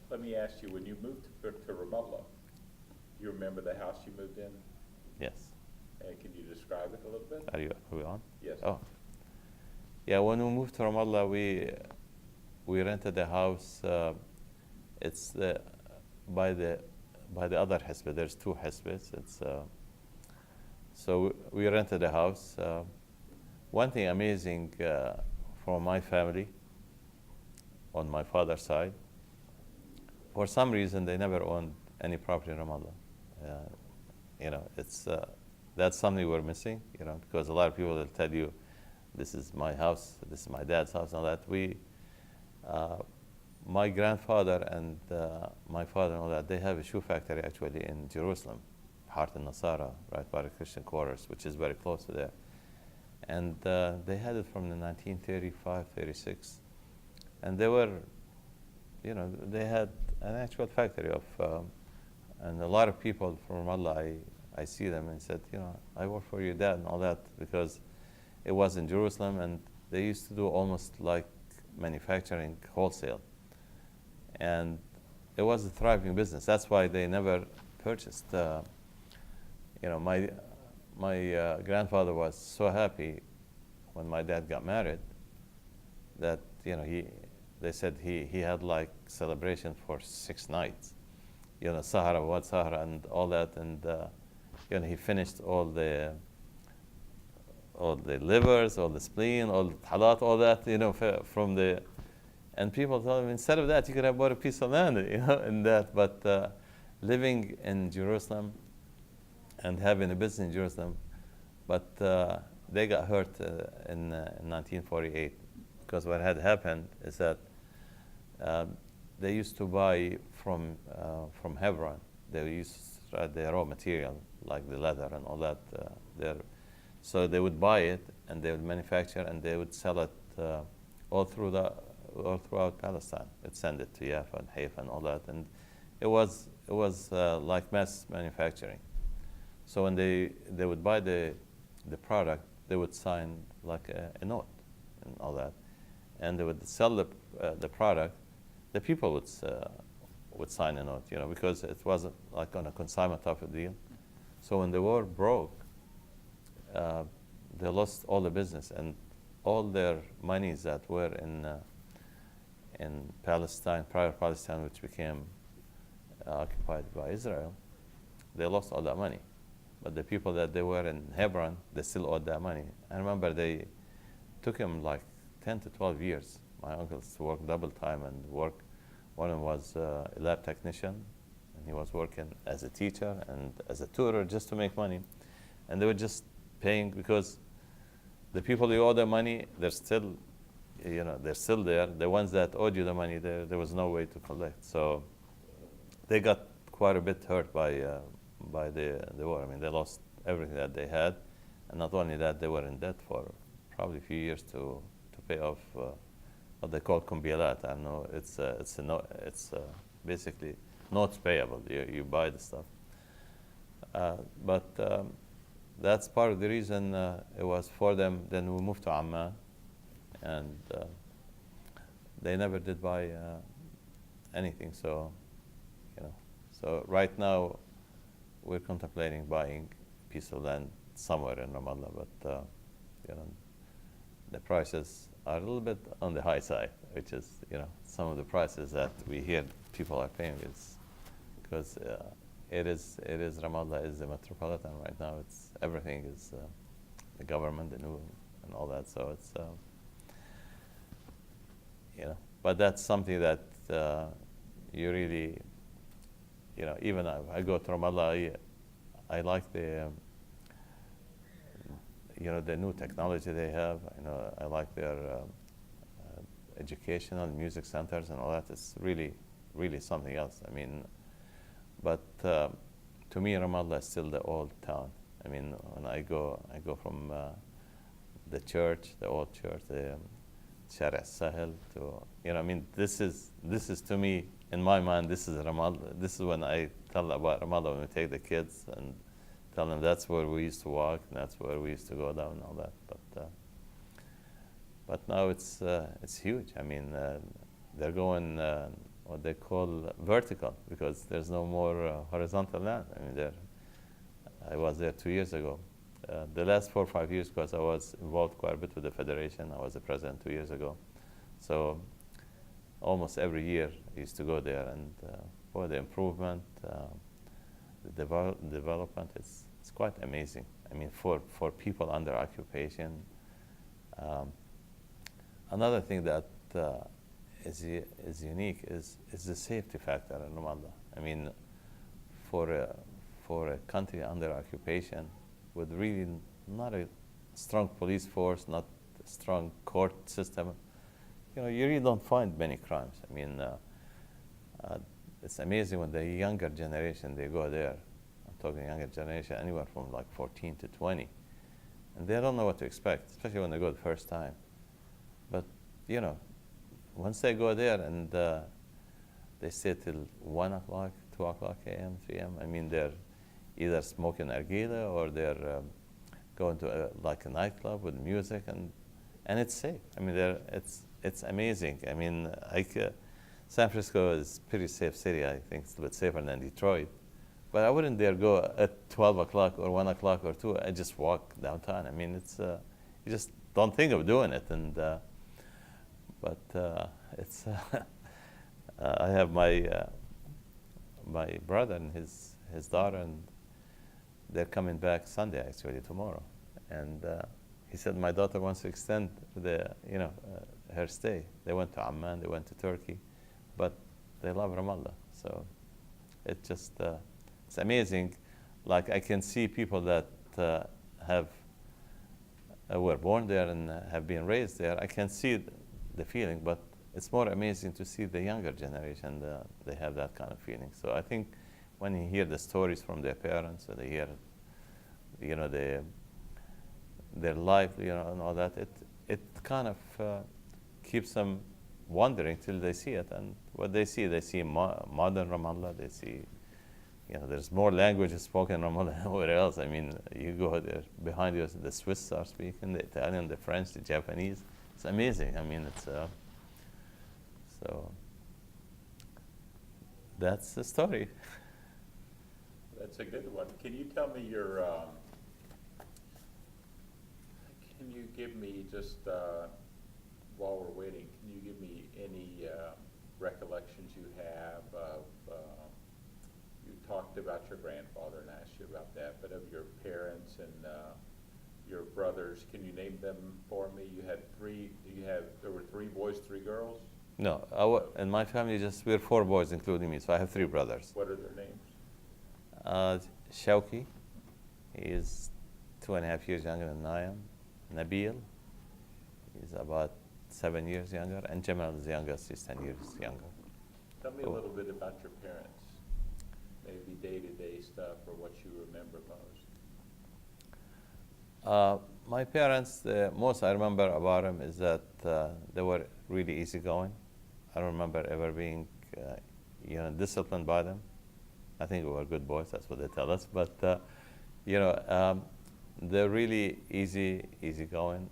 Let me ask you, when you moved to Ramallah, you remember the house you moved in? Yes. And can you describe it a little bit? Are we on? Yes. Oh. Yeah, when we moved to Ramallah, we rented a house. It's by the other hesbah. There's 2 hesbahs. So we rented a house. One thing amazing for my family, on my father's side, for some reason they never owned any property in Ramallah. It's that's something we're missing. Because a lot of people will tell you, this is my house, this is my dad's house, and all that. My grandfather and my father and all that, they have a shoe factory actually in Jerusalem, Hart al-Nasara, right by the Christian quarters, which is very close to there. And they had it from the 1935, 36. And they were, they had an actual factory of, and a lot of people from Ramallah, I see them and said, I work for your dad and all that, because it was in Jerusalem, and they used to do almost like manufacturing wholesale. And it was a thriving business. That's why they never purchased. My grandfather was so happy when my dad got married that they said he had like celebration for 6 nights, Sahara, what Sahara, and all that, and he finished all the livers, all the spleen, all the talat, all that, from the. And people told him, instead of that, you could have bought a piece of land, and that. But living in Jerusalem and having a business in Jerusalem, but they got hurt in 1948, because what had happened is that they used to buy from Hebron. They used the raw material, like the leather and all that there. So they would buy it, and they would manufacture, and they would sell it all throughout Palestine. They'd send it to Jaffa and Haifa and all that, and it was like mass manufacturing. So when they would buy the product, they would sign like a note and all that, and they would sell the product. The people would sign a note, because it wasn't like on a consignment type of deal. So when the war broke, they lost all the business, and all their monies that were in Palestine, prior Palestine, which became occupied by Israel, they lost all that money. But the people that they were in Hebron, they still owed that money. I remember they took them like 10 to 12 years my uncles work double time and work. One of them was a lab technician, and he was working as a teacher and as a tutor just to make money. And they were just paying because the people you owe the money, they're still, they're still there. The ones that owed you the money, there was no way to collect. So they got quite a bit hurt by the war. I mean, they lost everything that they had, and not only that, they were in debt for probably a few years to pay off what they call kumbiyalat. I don't know. It's basically notes payable. You buy the stuff, but that's part of the reason it was for them. Then we moved to Amman, and they never did buy anything. So, so right now we're contemplating buying a piece of land somewhere in Ramallah, but the prices are a little bit on the high side, which is some of the prices that we hear people are paying is because it is Ramallah is the metropolitan right now. It's everything is the government, the new and all that. So it's but that's something that you really even I go to Ramallah. I like the the new technology they have. I like their educational music centers and all that. It's really, really something else. I mean, but to me, Ramallah is still the old town. I mean, when I go from the church, the old church, the Shara Sahel to I mean, this is to me in my mind. This is Ramallah. This is when I tell about Ramallah when we take the kids and tell them that's where we used to walk and that's where we used to go down and all that. But now it's huge. I mean, they're going what they call vertical because there's no more horizontal land. I mean, I was there 2 years ago. The last 4 or 5 years, because I was involved quite a bit with the federation. I was the president 2 years ago, so almost every year I used to go there, and for the improvement, the development, it's quite amazing. I mean, for people under occupation. Another thing that is unique is the safety factor in Ramallah. I mean, for a country under occupation with really not a strong police force, not a strong court system, you really don't find many crimes. I mean, it's amazing when the younger generation, they go there. I'm talking younger generation, anywhere from like 14 to 20. And they don't know what to expect, especially when they go the first time. But, once they go there and they stay till 1 o'clock, 2 o'clock a.m., 3 a.m., I mean, they're either smoking nargila or they're going to like a nightclub with music, and it's safe. I mean, it's amazing. I mean, San Francisco is a pretty safe city. I think it's a bit safer than Detroit. But I wouldn't dare go at 12 o'clock or 1 o'clock or 2. I just walk downtown. I mean, it's you just don't think of doing it. And but it's I have my brother and his daughter, and they're coming back Sunday, actually, tomorrow. And he said my daughter wants to extend her stay. They went to Amman, they went to Turkey, but they love Ramallah. So it just it's amazing. Like, I can see people that were born there and have been raised there. I can see the feeling, but it's more amazing to see the younger generation. They have that kind of feeling. So I think when you hear the stories from their parents, or they hear, their life, and all that, it kind of keeps them wondering till they see it. And what they see modern Ramallah. They see, there's more languages spoken in Ramallah than anywhere else. I mean, you go there, behind you, the Swiss are speaking, the Italian, the French, the Japanese. It's amazing. I mean, it's so that's the story. That's a good one. Can you tell me can you give me just, while we're waiting, can you give me any recollections you have of, you talked about your grandfather and asked you about that, but of your parents and your brothers. Can you name them for me? You had three, there were three boys, three girls? No, in my family, we're four boys, including me. So I have three brothers. What are their names? Shauki, he is 2.5 years younger than I am. Nabil, he's about 7 years younger, and Jamal is the youngest. He's 10 years younger. Tell me a little bit about your parents, maybe day-to-day stuff or what you remember most. My parents, the most I remember about them is that they were really easygoing. I don't remember ever being, disciplined by them. I think we were good boys. That's what they tell us. But they're really easygoing.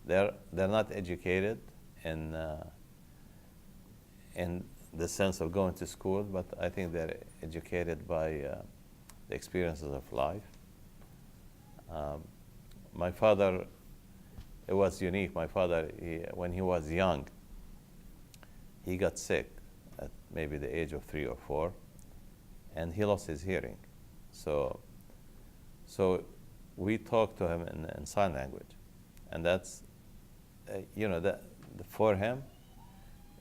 They're not educated in the sense of going to school, but I think they're educated by the experiences of life. My father, it was unique. My father, when he was young, he got sick at maybe the age of 3 or 4, and he lost his hearing. So we talked to him in sign language, and that's, for him,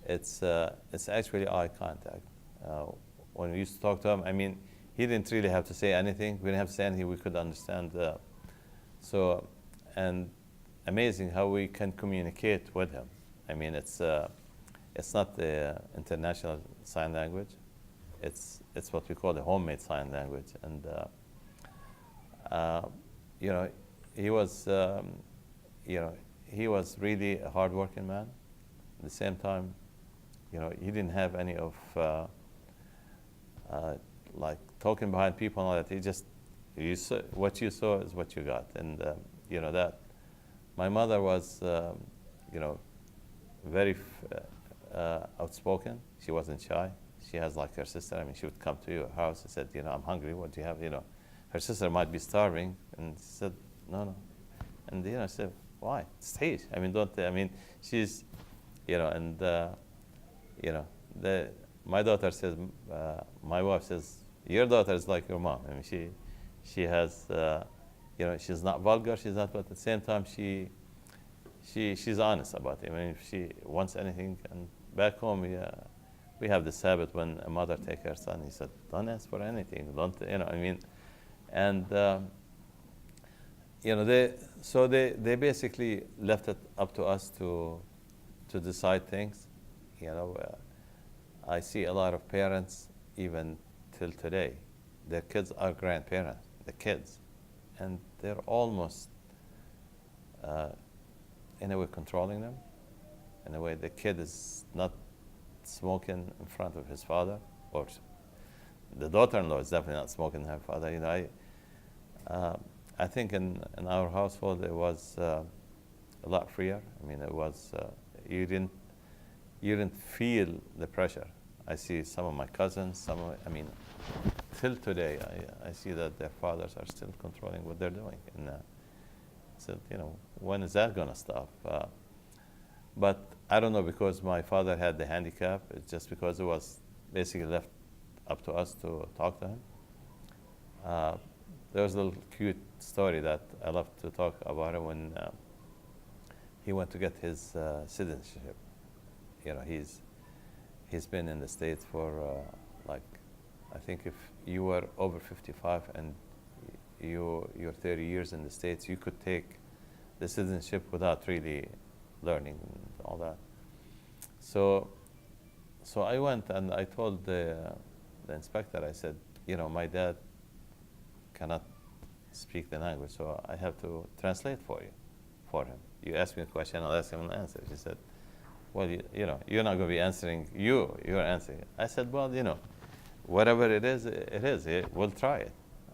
it's actually eye contact. When we used to talk to him, I mean, he didn't really have to say anything. We didn't have to say anything. We could understand. And amazing how we can communicate with him. I mean, it's not the international sign language. It's what we call the homemade sign language. And he was really a hardworking man. At the same time, he didn't have any of like talking behind people and all that. He just, what you saw is what you got. And that my mother was very outspoken. She wasn't shy. She has like her sister. I mean, she would come to your house and said, I'm hungry. What do you have? Her sister might be starving, and she said, no. And I said, why? Stay. I mean, don't. I mean, she's, my daughter says, my wife says, your daughter is like your mom. I mean, she has, she's not vulgar. She's not, but at the same time, she's honest about it. I mean, if she wants anything, and back home, we have this habit when a mother takes her son, he said, don't ask for anything. Don't, I mean, and, they basically left it up to us to decide things. I see a lot of parents, even till today, their kids are grandparents, the kids, and they're almost, in a way, controlling them. In a way, the kid is not smoking in front of his father, or the daughter-in-law is definitely not smoking her father. I think in our household it was a lot freer. I mean, it was you didn't feel the pressure. I see some of my cousins, till today, I see that their fathers are still controlling what they're doing. And so, when is that going to stop? But I don't know, because my father had the handicap. It's just because it was basically left up to us to talk to him. There was a little cute story that I love to talk about him when he went to get his citizenship. He's been in the States for I think if you were over 55 and you're 30 years in the States, you could take the citizenship without really learning and all that. So I went and I told the inspector, I said, my dad cannot speak the language, so I have to translate for him. You ask me a question, I'll ask him an answer. She said, well, you're not going to be answering, you're answering. I said, well, whatever it is, we'll try it.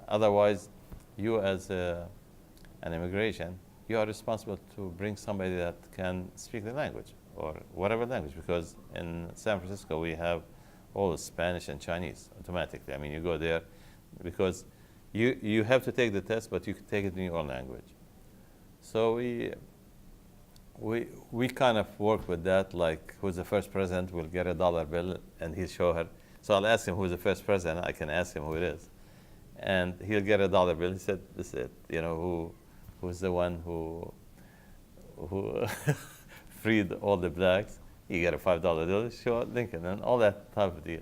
Otherwise, you as an immigration, you are responsible to bring somebody that can speak the language, or whatever language, because in San Francisco, we have all the Spanish and Chinese automatically. I mean, you go there because you have to take the test, but you can take it in your own language. So we kind of work with that, like who's the first president will get a dollar bill, and he'll show her. So I'll ask him who's the first president. I can ask him who it is, and he'll get a dollar bill. He said, "This is it. Who who's the one who freed all the blacks. He got a $5 bill, show Lincoln, and all that type of deal.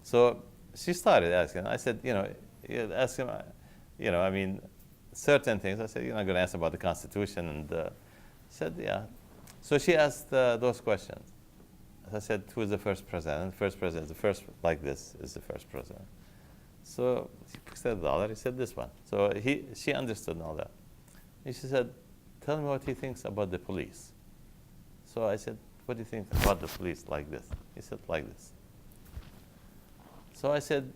So she started asking. I said, ask him, I mean, certain things. I said, you're not going to ask about the Constitution. And she said, yeah. So she asked those questions. I said, who is the first president? The first president, the first like this is the first president. So he said the dollar. He said this one. So she understood all that. And she said, tell me what he thinks about the police. So I said, what do you think about the police like this? He said, like this. So I said,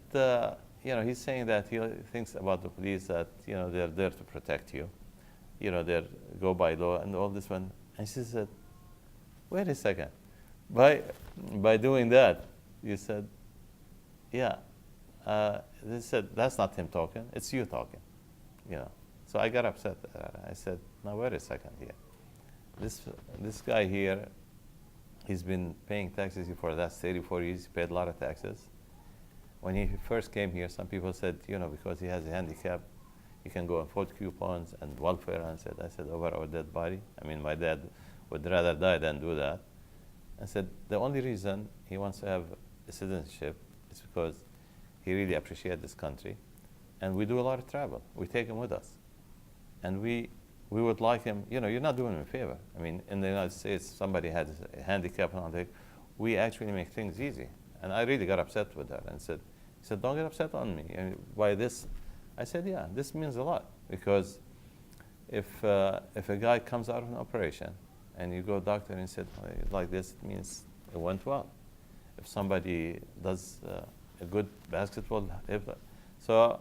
he's saying that he thinks about the police that, they're there to protect you. They go by law and all this one. And she said, wait a second. By doing that, you said, yeah. They said, that's not him talking, it's you talking. So I got upset. I said, now wait a second here. This guy here, he's been paying taxes for the last 34 years. He paid a lot of taxes. When he first came here, some people said, because he has a handicap, he can go and fold coupons and welfare. And I said, over our dead body. I mean, my dad would rather die than do that. I said, the only reason he wants to have a citizenship is because he really appreciates this country. And we do a lot of travel. We take him with us. And we would like him, you're not doing him a favor. I mean, in the United States, somebody has a handicap and all that. We actually make things easy. And I really got upset with that and he said, don't get upset on me. And why this? I said, yeah, this means a lot. Because if a guy comes out of an operation and you go to doctor and said, like this, it means it went well. If somebody does a good basketball, so,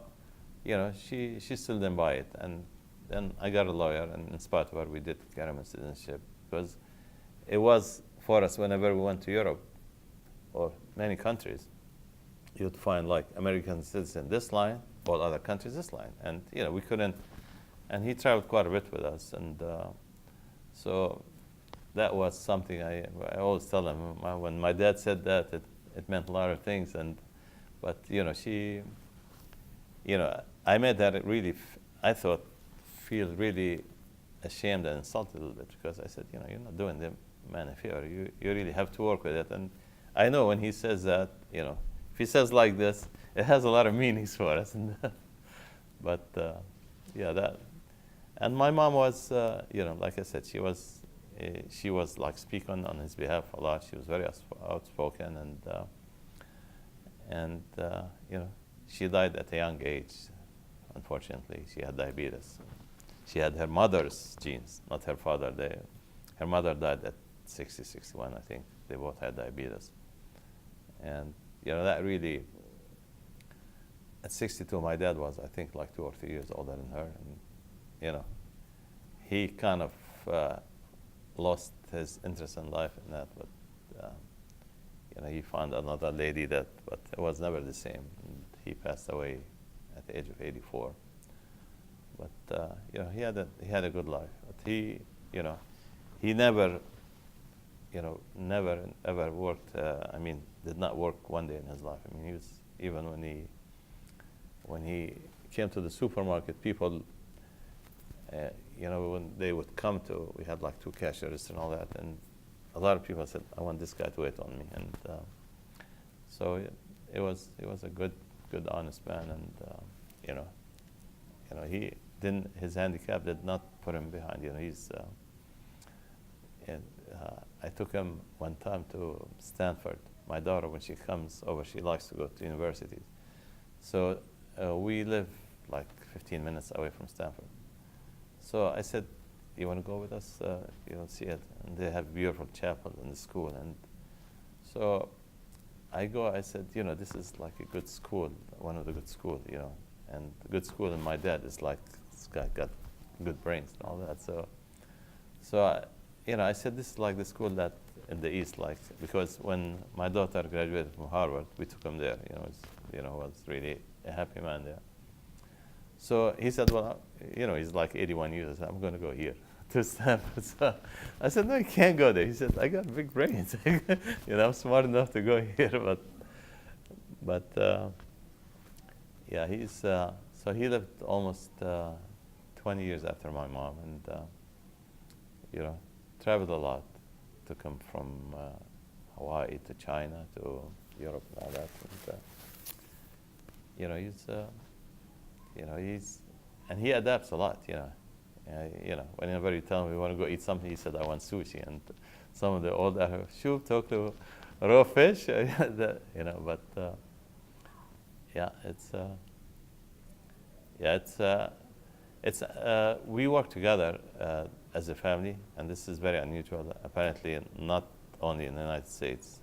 she still didn't buy it. And then I got a lawyer, and in spite of her, we did get him a citizenship. Because it was, for us, whenever we went to Europe, or many countries, you'd find like American citizen this line, all other countries this line. And, we couldn't, and he traveled quite a bit with us. And so that was something I always tell him. When my dad said that, it meant a lot of things. But, I made that really, I thought, feel really ashamed and insulted a little bit, because I said, you're not doing the man a favor. You really have to work with it. And I know when he says that, if he says like this, it has a lot of meanings for us. But yeah, that. And my mom was, like I said, she was like speaking on his behalf a lot. She was very outspoken, and she died at a young age. Unfortunately, she had diabetes. She had her mother's genes, not her father. Her mother died at 60, 61, I think. They both had diabetes. And, that really, at 62, my dad was, I think, like 2 or 3 years older than her. And, he kind of lost his interest in life in that. But, he found another lady but it was never the same. And he passed away at the age of 84. But, he had a good life. But he never, never ever worked, did not work one day in his life. I mean, he was, even when he came to the supermarket, people, when they would come we had like 2 cashiers and all that, and a lot of people said, I want this guy to wait on me. And so it was a good, honest man. And, his handicap did not put him behind. I took him one time to Stanford. My daughter, when she comes over, she likes to go to universities. So we live like 15 minutes away from Stanford. So I said, you want to go with us? See it. And they have beautiful chapel in the school. And so I go, I said, this is like a good school, one of the good schools, And the good school, and my dad is like, this guy got good brains and all that. So I said, this is like the school that in the East, like, because when my daughter graduated from Harvard, we took him there. Was really a happy man there. So he said, well, he's like 81 years. I'm going to go here to Stanford. So I said, no, you can't go there. He said, I got big brains. I'm smart enough to go here, but yeah, so he lived almost 20 years after my mom, and you know, traveled a lot to come from Hawaii to China to Europe and all that. And, and he adapts a lot. Whenever you tell him we want to go eat something, he said, "I want sushi." And some of the old Arab, "Shuf, talk to raw fish," But we work together as a family, and this is very unusual. Apparently, not only in the United States.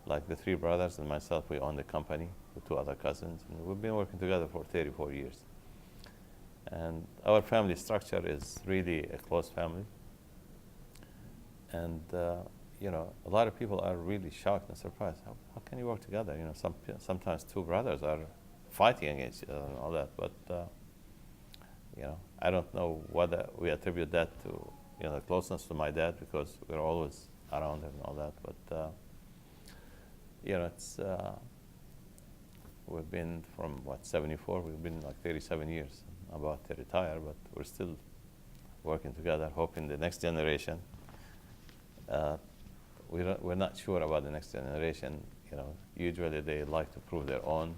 Like the three brothers and myself, we own the company with two other cousins, and we've been working together for 34 years. And our family structure is really a close family. And a lot of people are really shocked and surprised. How can you work together? Sometimes two brothers are fighting against each other and all that. But I don't know whether we attribute that to the closeness to my dad, because we're always around him and all that. But we've been from 74. We've been like 37 years, about to retire, but we're still working together, hoping the next generation. We're not sure about the next generation. Usually they like to prove their own.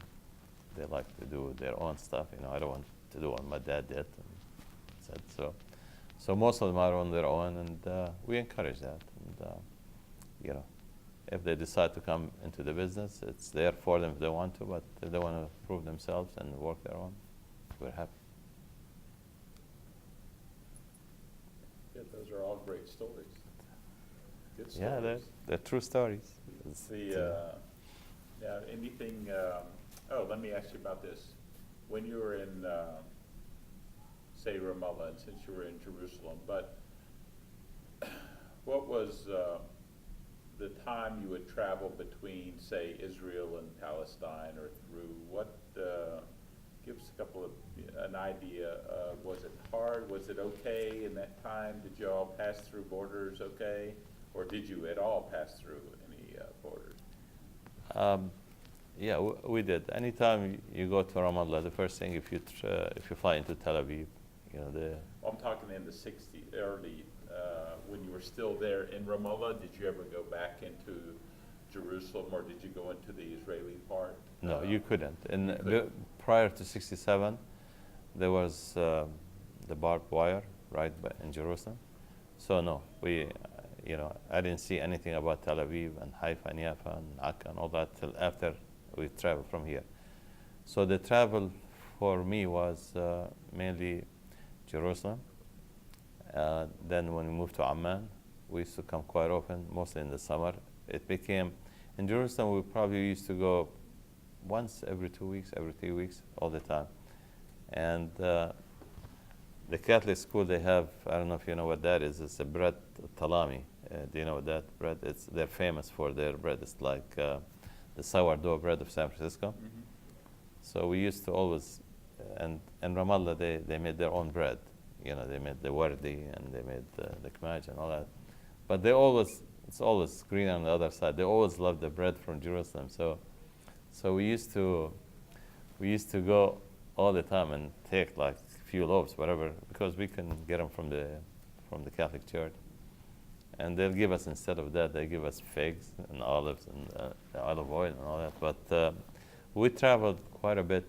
They like to do their own stuff. I don't want to do what my dad did. And said so. So most of them are on their own, and we encourage that. And if they decide to come into the business, it's there for them if they want to. But if they want to prove themselves and work their own, we're happy. Yeah, those are all great stories. Good stories. Yeah, they're true stories. Anything? Let me ask you about this. When you were in, say, Ramallah, and since you were in Jerusalem, but what was the time you would travel between, say, Israel and Palestine, or through? What? Give us an idea. Was it hard? Was it okay in that time? Did you all pass through borders okay? Or did you at all pass through any borders? Yeah, we did. Anytime you go to Ramallah, the first thing, if you fly into Tel Aviv, I'm talking in the 60s, early, when you were still there in Ramallah. Did you ever go back into Jerusalem, or did you go into the Israeli part? No, you couldn't. Prior to 67, there was the barbed wire right in Jerusalem. So no, I didn't see anything about Tel Aviv and Haifa and Yafa and Akka and all that till after we traveled from here. So the travel for me was mainly Jerusalem. Then when we moved to Amman, we used to come quite often, mostly in the summer. It became, in Jerusalem, we probably used to go once every 2 weeks, every 3 weeks, all the time. And the Catholic school, they have, I don't know if you know what that is, it's a bread talami. Do you know what that bread is? They're famous for their bread. It's like the sourdough bread of San Francisco. Mm-hmm. So we used to always, and in Ramallah, they made their own bread. They made the wardi and they made the kmaj and all that. But it's always green on the other side. They always loved the bread from Jerusalem. So we used to go all the time and take like a few loaves, whatever, because we can get them from the Catholic Church. And they'll give us, instead of that, they give us figs and olives and olive oil and all that. But we traveled quite a bit.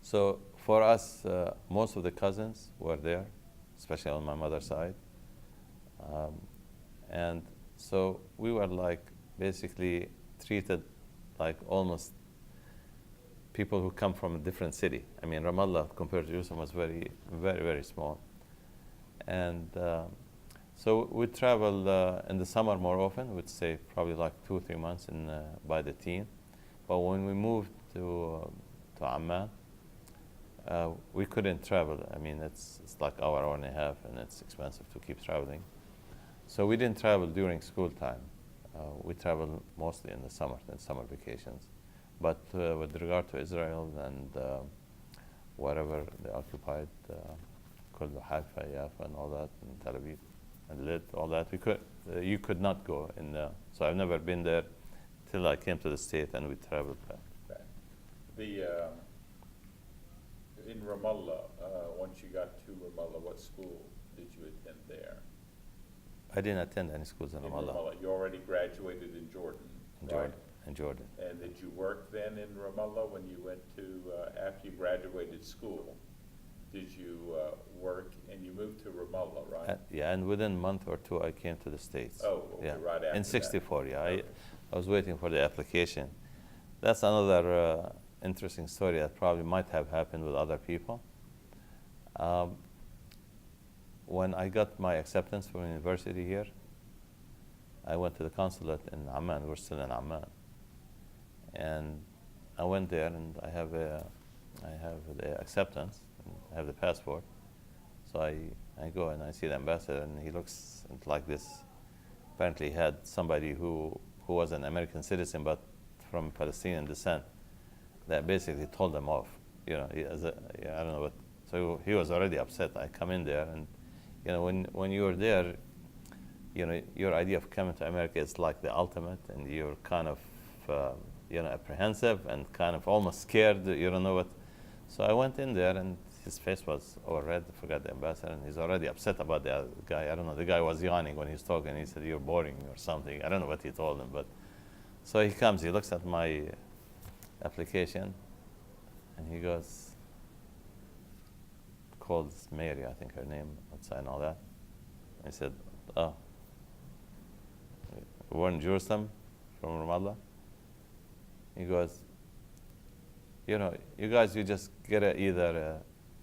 So for us, most of the cousins were there, especially on my mother's side. And so we were like basically treated like almost people who come from a different city. I mean, Ramallah compared to Jerusalem was very, very, very small. And so we travel in the summer more often. We'd stay probably like 2 or 3 months by the teen. But when we moved to Amman, we couldn't travel. I mean, it's like hour and a half, and it's expensive to keep traveling. So we didn't travel during school time. We traveled mostly in the summer vacations. But with regard to Israel and whatever they occupied, Haifa, Yafa, and all that, and Tel Aviv, and Lid, all that, you could not go in. So I've never been there till I came to the state, and we traveled back. Okay. in Ramallah, once you got to Ramallah, what school did you attend there? I didn't attend any schools in In Ramallah. Ramallah, you already graduated in Jordan, In right? Jordan. In Jordan. And did you work then in Ramallah when you went to, after you graduated school? Did you work, and you moved to Ramallah, right? Yeah, and within a month or two, I came to the States. Oh, okay, yeah. right after In that. '64, yeah. Okay. I was waiting for the application. That's another interesting story that probably might have happened with other people. When I got my acceptance from university here, I went to the consulate in Amman. We're still in Amman. And I went there, and I have the acceptance, and I have the passport. So I go and I see the ambassador, and he looks like this. Apparently, he had somebody who was an American citizen, but from Palestinian descent, that basically told them off. You know, I don't know what. So he was already upset. I come in there, and you know, when you're there, you know, your idea of coming to America is like the ultimate, and you're kind of you know, apprehensive and kind of almost scared. You don't know what. So I went in there, and his face was all red. I forgot the ambassador, and he's already upset about the guy. I don't know. The guy was yawning when he was talking. He said, "You're boring" or something. I don't know what he told him, but so he comes. He looks at my application, and he goes, calls Mary, I think her name, outside and all that. I said, "Oh, born in Jerusalem, from Ramallah." He goes, "You know, you guys, you just get either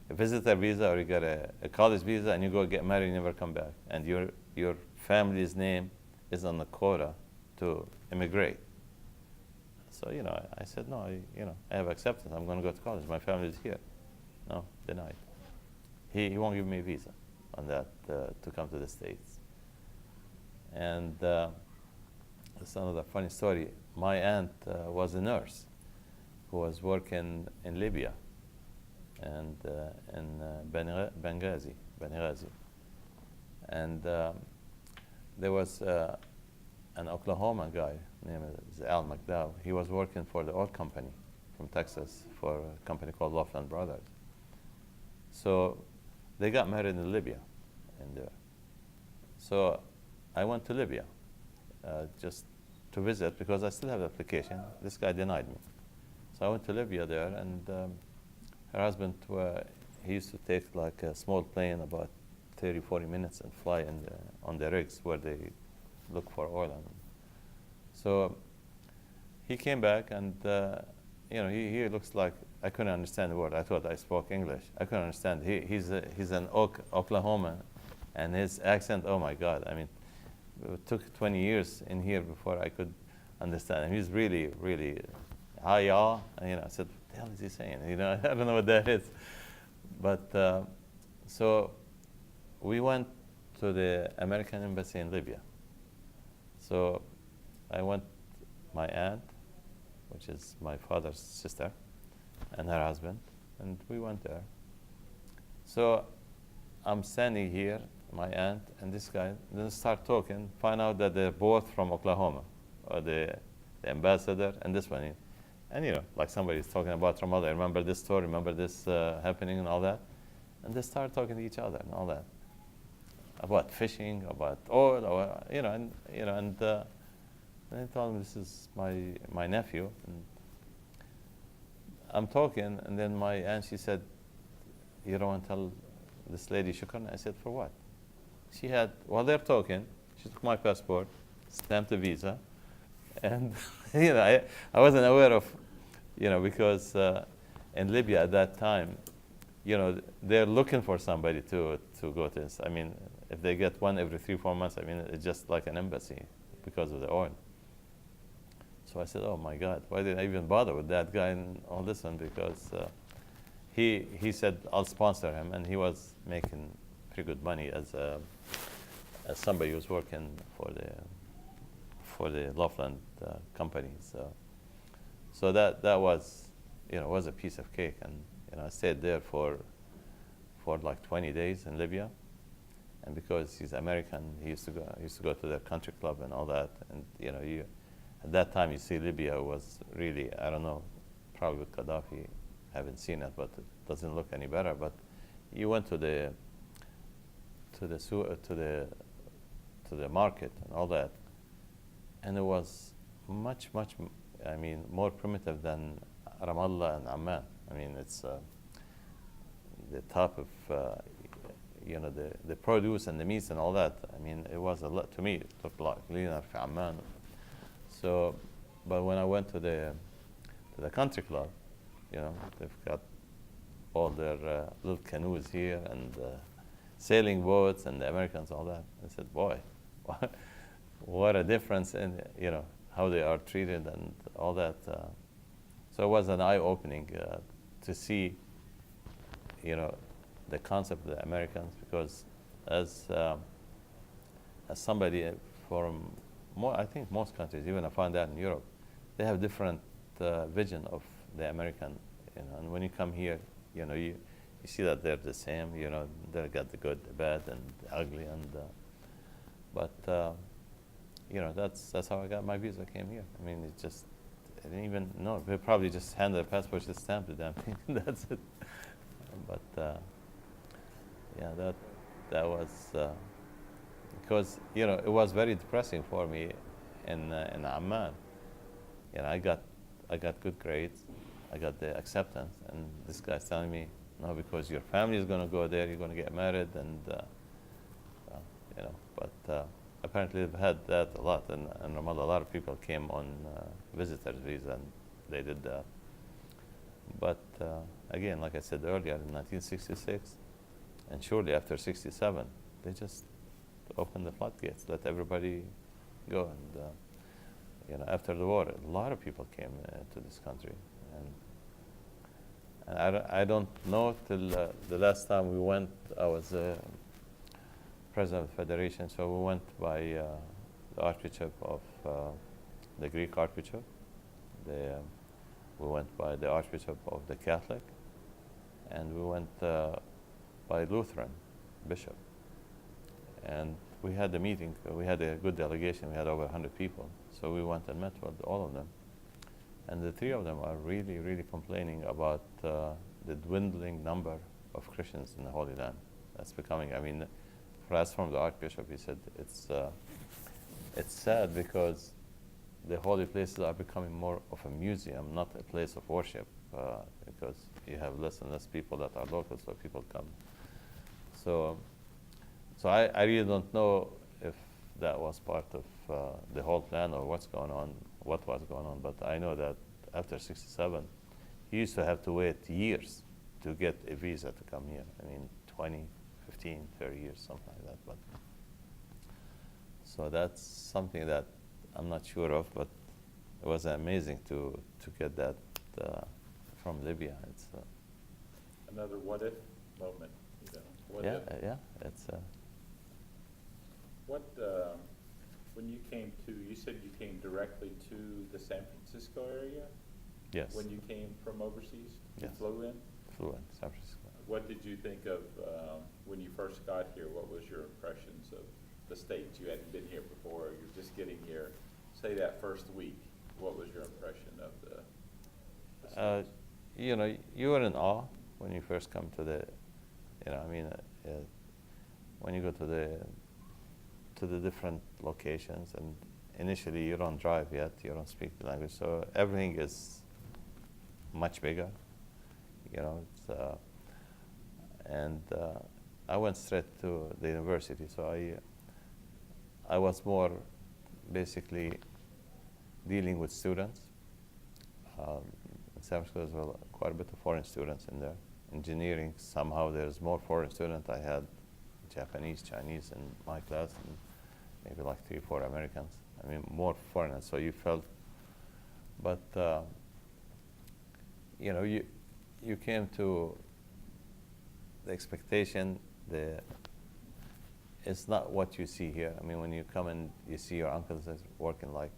a visitor visa or you get a college visa, and you go get married and never come back. And your family's name is on the quota to immigrate." So, you know, I said, "No, I have acceptance. I'm going to go to college. My family is here." No, denied. He won't give me a visa on that to come to the States. And it's another funny story. My aunt was a nurse who was working in Libya and in Benghazi. And there was an Oklahoma guy named Al McDowell. He was working for the oil company from Texas for a company called Laughlin Brothers. So they got married in Libya, in there. So I went to Libya just to visit because I still have the application. This guy denied me. So I went to Libya there, and her husband, he used to take like a small plane about 30, 40 minutes and fly on the rigs where they look for oil. So he came back, and you know, he looks like, I couldn't understand the word. I thought I spoke English. I couldn't understand. He's an Oklahoma, and his accent, oh my God. I mean, it took 20 years in here before I could understand him. He's really, really, hi y'all. And, you know, I said, what the hell is he saying? You know, I don't know what that is. But so we went to the American embassy in Libya. So I went, my aunt, which is my father's sister, and her husband, and we went there. So I'm standing here, my aunt and this guy, then start talking, find out that they're both from Oklahoma, or the ambassador and this one. And you know, like somebody's talking about Ramallah, remember this story, remember this happening and all that. And they start talking to each other and all that. About fishing, about oil, or, you know, and I told him this is my nephew. And I'm talking, and then my aunt, she said, "You don't want to tell this lady shukran?" I said, "For what?" She had, while they're talking, she took my passport, stamped a visa, and you know, I wasn't aware of, you know, because in Libya at that time, you know, they're looking for somebody to go to this. I mean, if they get one every 3-4 months, I mean, it's just like an embassy because of the oil. So I said, oh my God, why did I even bother with that guy and all this one? Because he said, I'll sponsor him, and he was making pretty good money as somebody who was working for the Laughlin company. So that was, you know, was a piece of cake. And you know, I stayed there for like 20 days in Libya. And because he's American, he used to go to their country club and all that. And you know, at that time, you see Libya was really, I don't know, probably with Gaddafi haven't seen it, but it doesn't look any better. But you went to the to the market and all that, and it was much, I mean, more primitive than Ramallah and Amman. I mean, it's the type of the produce and the meats and all that. I mean, it was a lot to me. It looked a lot cleaner for Amman. So, but when I went to the country club, they've got all their little canoes here and sailing boats and the Americans, all that. I said, boy, what a difference in how they are treated and all that. So it was an eye-opening to see, the concept of the Americans, because as somebody from I think most countries, even I found that in Europe, they have different vision of the American, and when you come here, you see that they're the same, they got the good, the bad, and the ugly, and that's how I got my visa, came here. I mean, I didn't even know. They probably just handed a passport, just stamped the damn thing. That's it. But yeah, that was because it was very depressing for me in Amman. I got good grades, I got the acceptance, and this guy's telling me, no, because your family is going to go there, you're going to get married, and but apparently they've had that a lot, and Ramallah, a lot of people came on visitor's visa, and they did that. But again, like I said earlier, in 1966, and shortly after 67, they just opened the floodgates, let everybody go, and after the war, a lot of people came to this country, and I don't know till the last time we went. I was president of the federation, so we went by the Archbishop of the Greek Archbishop. We went by the Archbishop of the Catholic, and we went by Lutheran Bishop. And we had a meeting. We had a good delegation. We had over 100 people. So we went and met with all of them. And the three of them are really, really complaining about the dwindling number of Christians in the Holy Land. That's becoming, I mean, for us from the Archbishop, he said it's sad because the holy places are becoming more of a museum, not a place of worship, because you have less and less people that are local, so people come. So I really don't know if that was part of the whole plan or what was going on, but I know that after 67, he used to have to wait years to get a visa to come here. I mean, 20, 15, 30 years, something like that. But so that's something that I'm not sure of, but it was amazing to get that from Libya. It's another what-if moment, What yeah, if? yeah. It's What, when you came to, you said you came directly to the San Francisco area? yes. When you came from overseas? You Yes. flew in? Fluent, San Francisco. What did you think of when you first got here? What was your impressions of the States? You hadn't been here before. You're just getting here. Say that first week. What was your impression of the States? You were in awe when you first come to the, when you go to the different locations, and initially you don't drive yet, you don't speak the language, so everything is much bigger. And I went straight to the university, so I was more basically dealing with students. In San Francisco, there's quite a bit of foreign students in there. Engineering, somehow there's more foreign students. I had Japanese, Chinese in my class, and maybe like 3 or 4 Americans. I mean, more foreigners. So you felt, but you came to the expectation. It's not what you see here. I mean, when you come and you see your uncles working like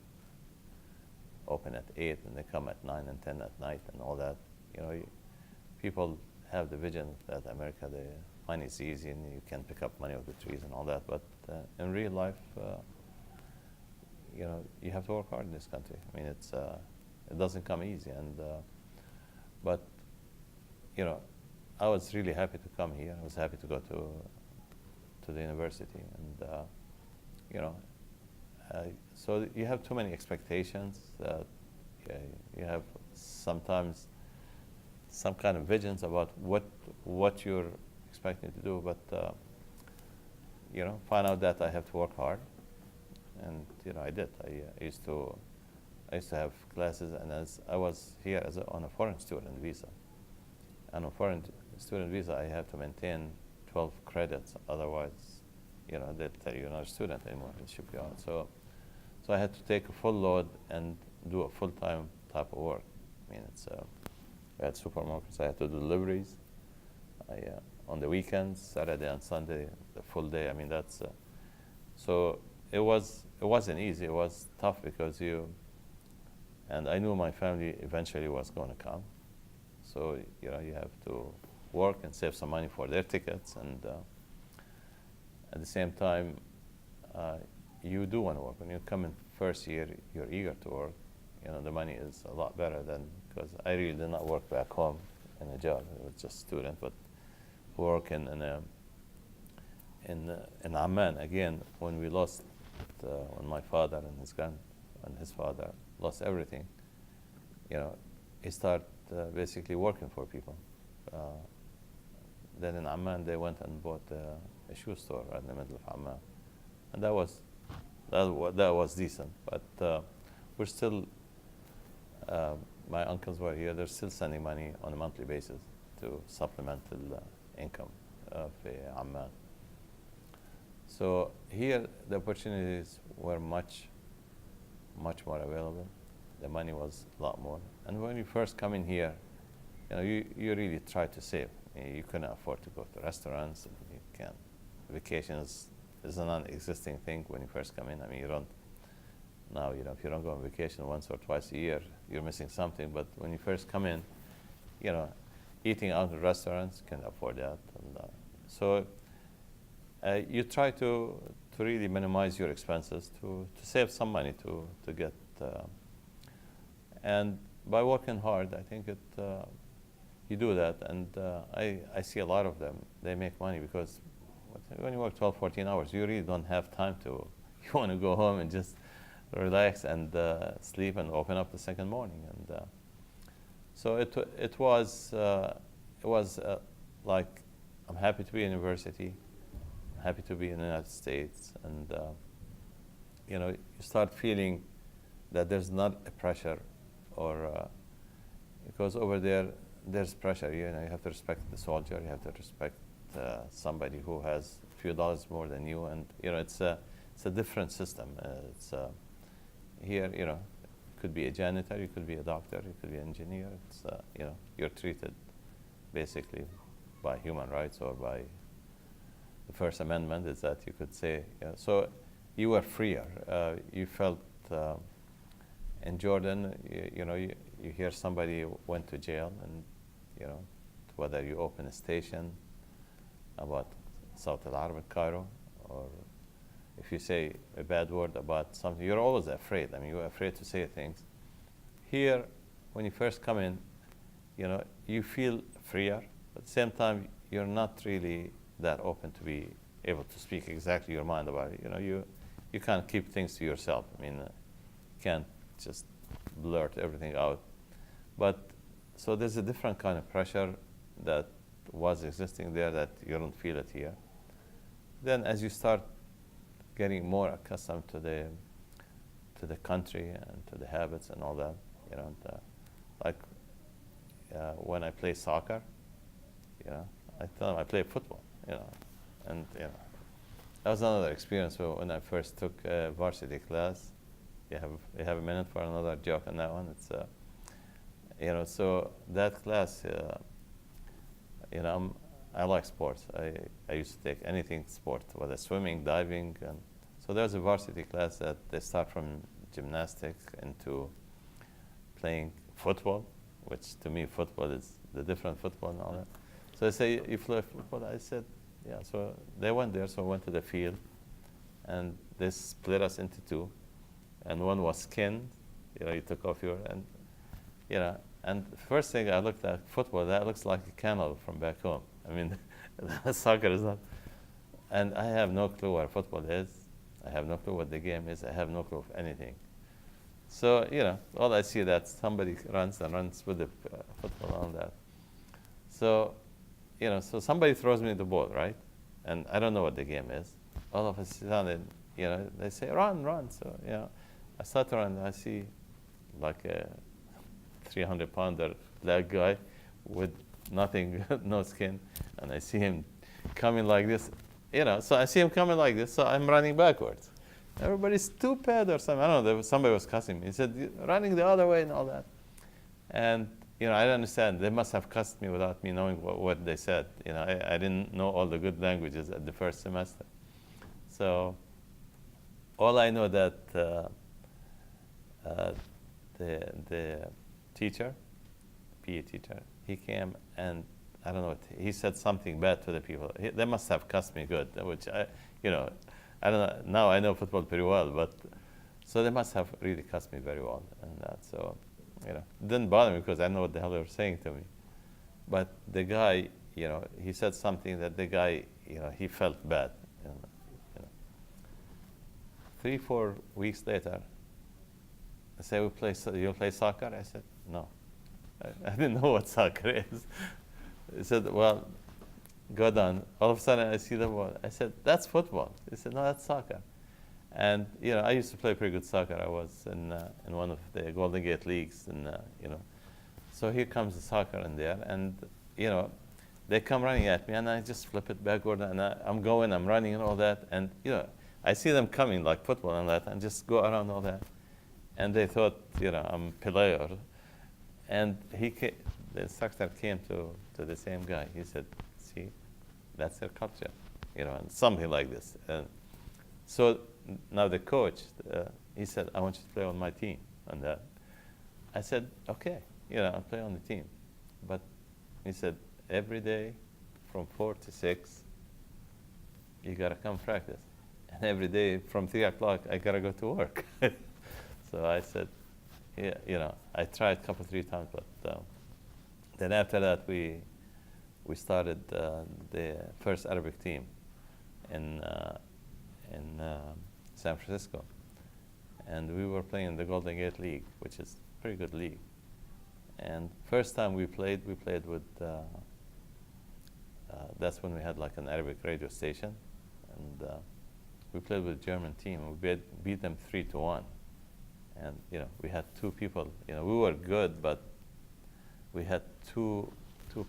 open at 8 and they come at 9 and 10 at night and all that. People have the vision that America, the money is easy and you can pick up money off the trees and all that. But in real life, you have to work hard in this country. I mean, it doesn't come easy. And but you know, I was really happy to come here. I was happy to go to the university, and you know, so you have too many expectations that you have sometimes some kind of visions about what you're expecting to do, but you know, find out that I have to work hard, and you know, I did. I used to have classes, and as I was here on a foreign student visa. And on foreign student visa, I have to maintain 12 credits. Otherwise, you know, they'll tell you you're not a student anymore. It should be on. So I had to take a full load and do a full-time type of work. I mean, I had supermarkets. I had to do deliveries. On the weekends, Saturday and Sunday, the full day. I mean, so it wasn't easy. It was tough because and I knew my family eventually was going to come. So, you know, you have to work and save some money for their tickets, and at the same time, you do want to work. When you come in first year, you're eager to work. You know, the money is a lot better because I really did not work back home in a job. I was just student, but work in Amman. Again, when we lost, when my father and his father lost everything, you know, he started basically working for people. Then in Amman, they went and bought a shoe store right in the middle of Amman, and that was decent. But we're still, my uncles were here. They're still sending money on a monthly basis to supplemental income of Amman. So here, the opportunities were much more available. The money was a lot more. And when you first come in here, you know, you really try to save. You couldn't afford to go to restaurants. You can't. Vacations is a non-existing thing when you first come in. I mean, you don't. Now, you know, if you don't go on vacation once or twice a year, you're missing something. But when you first come in, you know, eating out in restaurants, you can afford that. And so you try to really minimize your expenses to save some money to get. And by working hard, I think you do that. And I see a lot of them. They make money because when you work 12, 14 hours, you really don't have time to. You want to go home and just relax and sleep and open up the second morning. And so it was like, I'm happy to be in university. I'm happy to be in the United States. And you know, you start feeling that there's not a pressure, or because over there's pressure. You know, you have to respect the soldier. You have to respect somebody who has a few dollars more than you, and you know, it's a different system. Here, you know, you could be a janitor, you could be a doctor, you could be an engineer. It's you know, you're treated basically by human rights or by the First Amendment. Is that you could say, you know, so you were freer. You felt. In Jordan, you know, you hear somebody went to jail, and you know, whether you open a station about South al-Arab in Cairo, or if you say a bad word about something, you're always afraid. I mean, you're afraid to say things. Here, when you first come in, you know, you feel freer, but at the same time, you're not really that open to be able to speak exactly your mind about it. You know, you can't keep things to yourself. I mean, you can't just blurt everything out. But so there's a different kind of pressure that was existing there that you don't feel it here. Then as you start getting more accustomed to the country and to the habits and all that, you know, like when I play soccer, you know, I tell them I play football, you know, and you know, that was another experience when I first took a varsity class. You have a minute for another joke on that one. It's you know, so that class, you know, I like sports. I used to take anything sport, whether swimming, diving, and so there's a varsity class that they start from gymnastics into playing football, which to me football is the different football and all that. So they say, you play football? I said, yeah. So they went there, so I went to the field, and they split us into two. And one was skinned, you know, you took off and, you know, And first thing I looked at football, that looks like a canal from back home. I mean, soccer is not. And I have no clue what football is. I have no clue what the game is. I have no clue of anything. So, all I see that somebody runs and runs with the football on that. So, so somebody throws me the ball, right? And I don't know what the game is. All of a sudden, they say, run, run. So, I start to run, and I see like a 300-pounder black guy with nothing, no skin. And I see him coming like this, so I see him coming like this, so I'm running backwards. Everybody's stupid or something. I don't know, somebody was cussing me. He said, running the other way and all that. And, I didn't understand. They must have cussed me without me knowing what they said. I didn't know all the good languages at the first semester. So all I know that the teacher, PE teacher, he came and I don't know, he said something bad to the people. They must have cussed me good, which I don't know. Now I know football pretty well, but so they must have really cussed me very well and that. So, it didn't bother me because I know what the hell they were saying to me. But the guy, he said something that the guy, he felt bad. 3-4 weeks later, I said, you'll play soccer? I said, no. I didn't know what soccer is. He said, well, go down. All of a sudden, I see the ball. I said, that's football. He said, no, that's soccer. And, I used to play pretty good soccer. I was in one of the Golden Gate leagues. And, so here comes the soccer in there. And, they come running at me. And I just flip it backward. And I'm going, I'm running and all that. And, I see them coming like football and that. And just go around all that. And they thought, I'm player. And the instructor came to the same guy. He said, see, that's their culture, and something like this. And so now the coach, he said, I want you to play on my team. And I said, okay, I'll play on the team. But he said, every day from 4 to 6, you got to come practice. And every day from 3 o'clock, I got to go to work. So I said, yeah, I tried 3 times, but then after that, we started the first Arabic team in San Francisco, and we were playing in the Golden Gate League, which is a pretty good league. And first time we played with. That's when we had like an Arabic radio station, and we played with a German team. We beat them 3-1. And we had 2 people. We were good, but we had two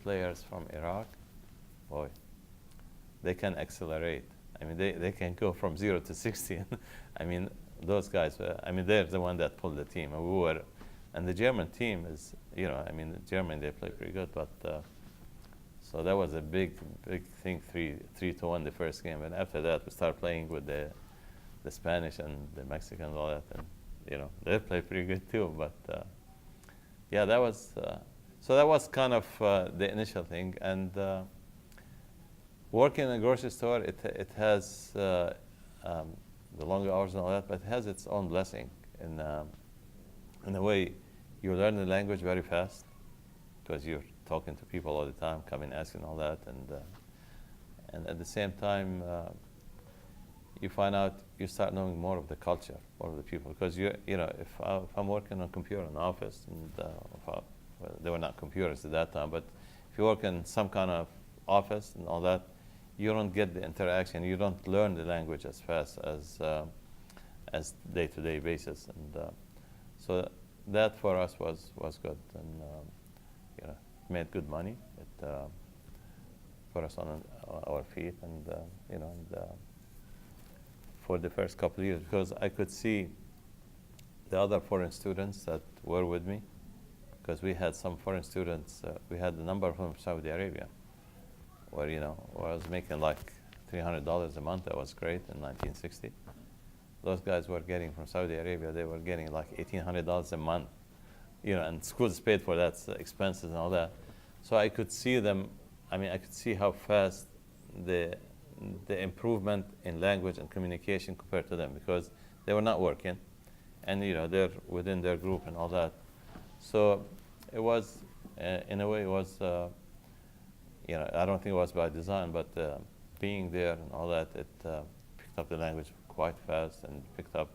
players from Iraq. Boy, they can accelerate. I mean, they can go from 0 to 60. I mean, those guys. They're the one that pulled the team. And the German team is, the German, they play pretty good. But so that was a big thing. 3-1 the first game, and after that we started playing with the Spanish and the Mexican and all that. And they play pretty good too, but yeah, that was so that was kind of the initial thing. And working in a grocery store, it has the longer hours and all that, but it has its own blessing in a way. You learn the language very fast because you're talking to people all the time, coming asking all that, and at the same time. You find out, you start knowing more of the culture, more of the people. Because if I'm working on computer in the office, and well, they were not computers at that time, but if you work in some kind of office and all that, you don't get the interaction. You don't learn the language as fast as day-to-day basis. And so that for us was good, and made good money. It put us on our feet, and for the first couple of years, because I could see the other foreign students that were with me, because we had some foreign students, we had a number from Saudi Arabia, where where I was making like $300 a month. That was great in 1960. Those guys were getting from Saudi Arabia, they were getting like $1,800 a month, and schools paid for that, expenses and all that. So I could see them. I could see how fast the improvement in language and communication compared to them, because they were not working, and they're within their group and all that. So It was, in a way, it was, I don't think it was by design, but being there and all that, it picked up the language quite fast and picked up,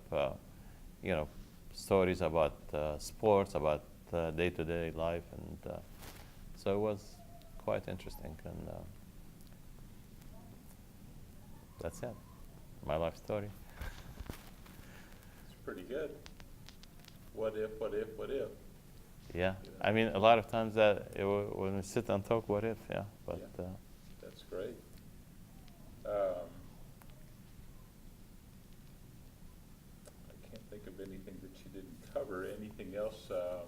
you know, stories about sports, about day-to-day life, and so it was quite interesting. And that's it, my life story. It's pretty good. What if, what if, what if? Yeah, You know? I mean, a lot of times that when we sit and talk, what if, yeah, but Yeah. That's great. I can't think of anything that you didn't cover. Anything else? I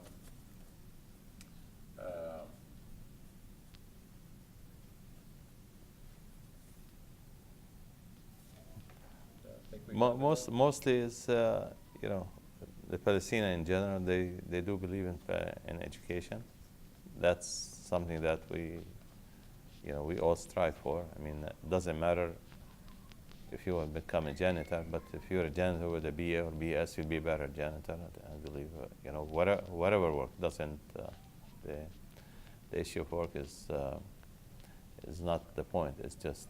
think we covered that. mostly is, you know, the Palestinians in general, they do believe in education. That's something that we all strive for. I mean, it doesn't matter if you will become a janitor, but if you're a janitor with a BA or BS, you'll be a better janitor. I believe, whatever work doesn't, the issue of work is not the point. It's just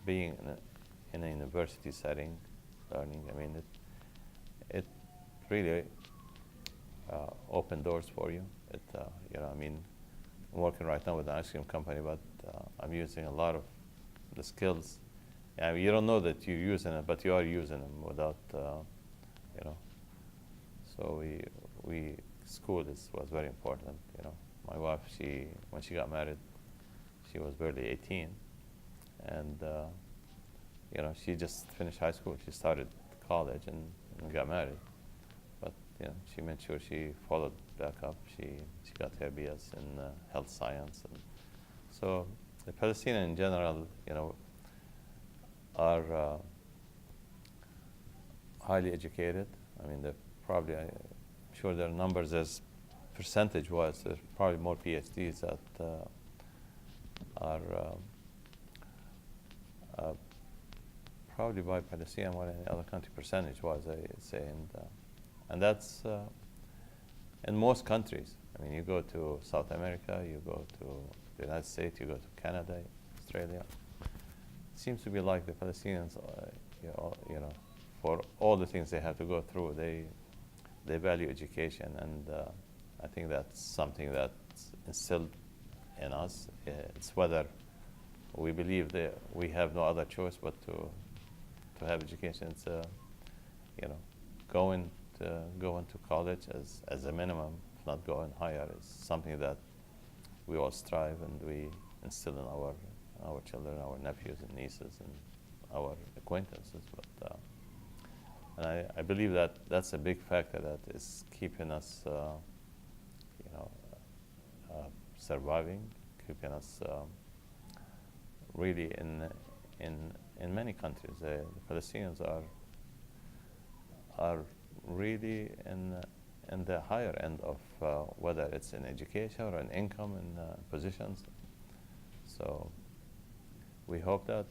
being in a university setting, learning. I mean, it really opened doors for you. I mean, I'm working right now with an ice cream company, but I'm using a lot of the skills. I mean, you don't know that you're using it, but you are using them without, So school was very important. My wife, when she got married, she was barely 18, and she just finished high school. She started college and got married, but she made sure she followed back up. She got her BS in health science, and so the Palestinians in general, are highly educated. I mean, they're probably, I'm sure their numbers as percentage-wise, there's probably more PhDs that are probably by Palestinian more than any other country percentage-wise, I'd say, and that's in most countries. I mean, you go to South America, you go to the United States, you go to Canada, Australia. It seems to be like the Palestinians, for all the things they have to go through, they value education, and I think that's something that's instilled in us. It's whether we believe that we have no other choice but to have education. It's going to college as a minimum, if not going higher, is something that we all strive and we instill in our children, our nephews and nieces, and our acquaintances. But and I believe that that's a big factor that is keeping us, surviving, keeping us really in many countries. The Palestinians are really in the higher end of whether it's in education or in income and positions. So we hope that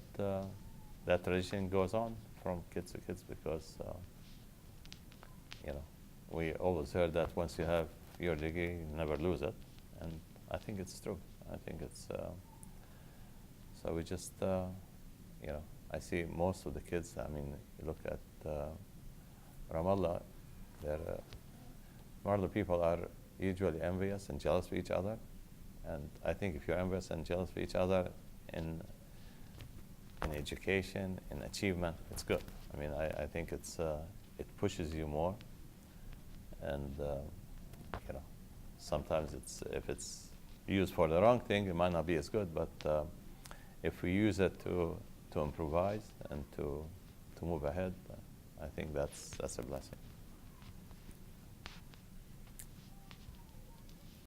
that tradition goes on from kids to kids, because we always heard that once you have your degree, you never lose it, and I think it's true. I think it's so we just I see most of the kids. I mean, you look at Ramallah. Ramallah people are usually envious and jealous of each other, and I think if you're envious and jealous of each other in education, in achievement, it's good. I mean, I think it pushes you more, and sometimes if it's used for the wrong thing, it might not be as good. But if we use it to improvise and to move ahead, I think that's a blessing.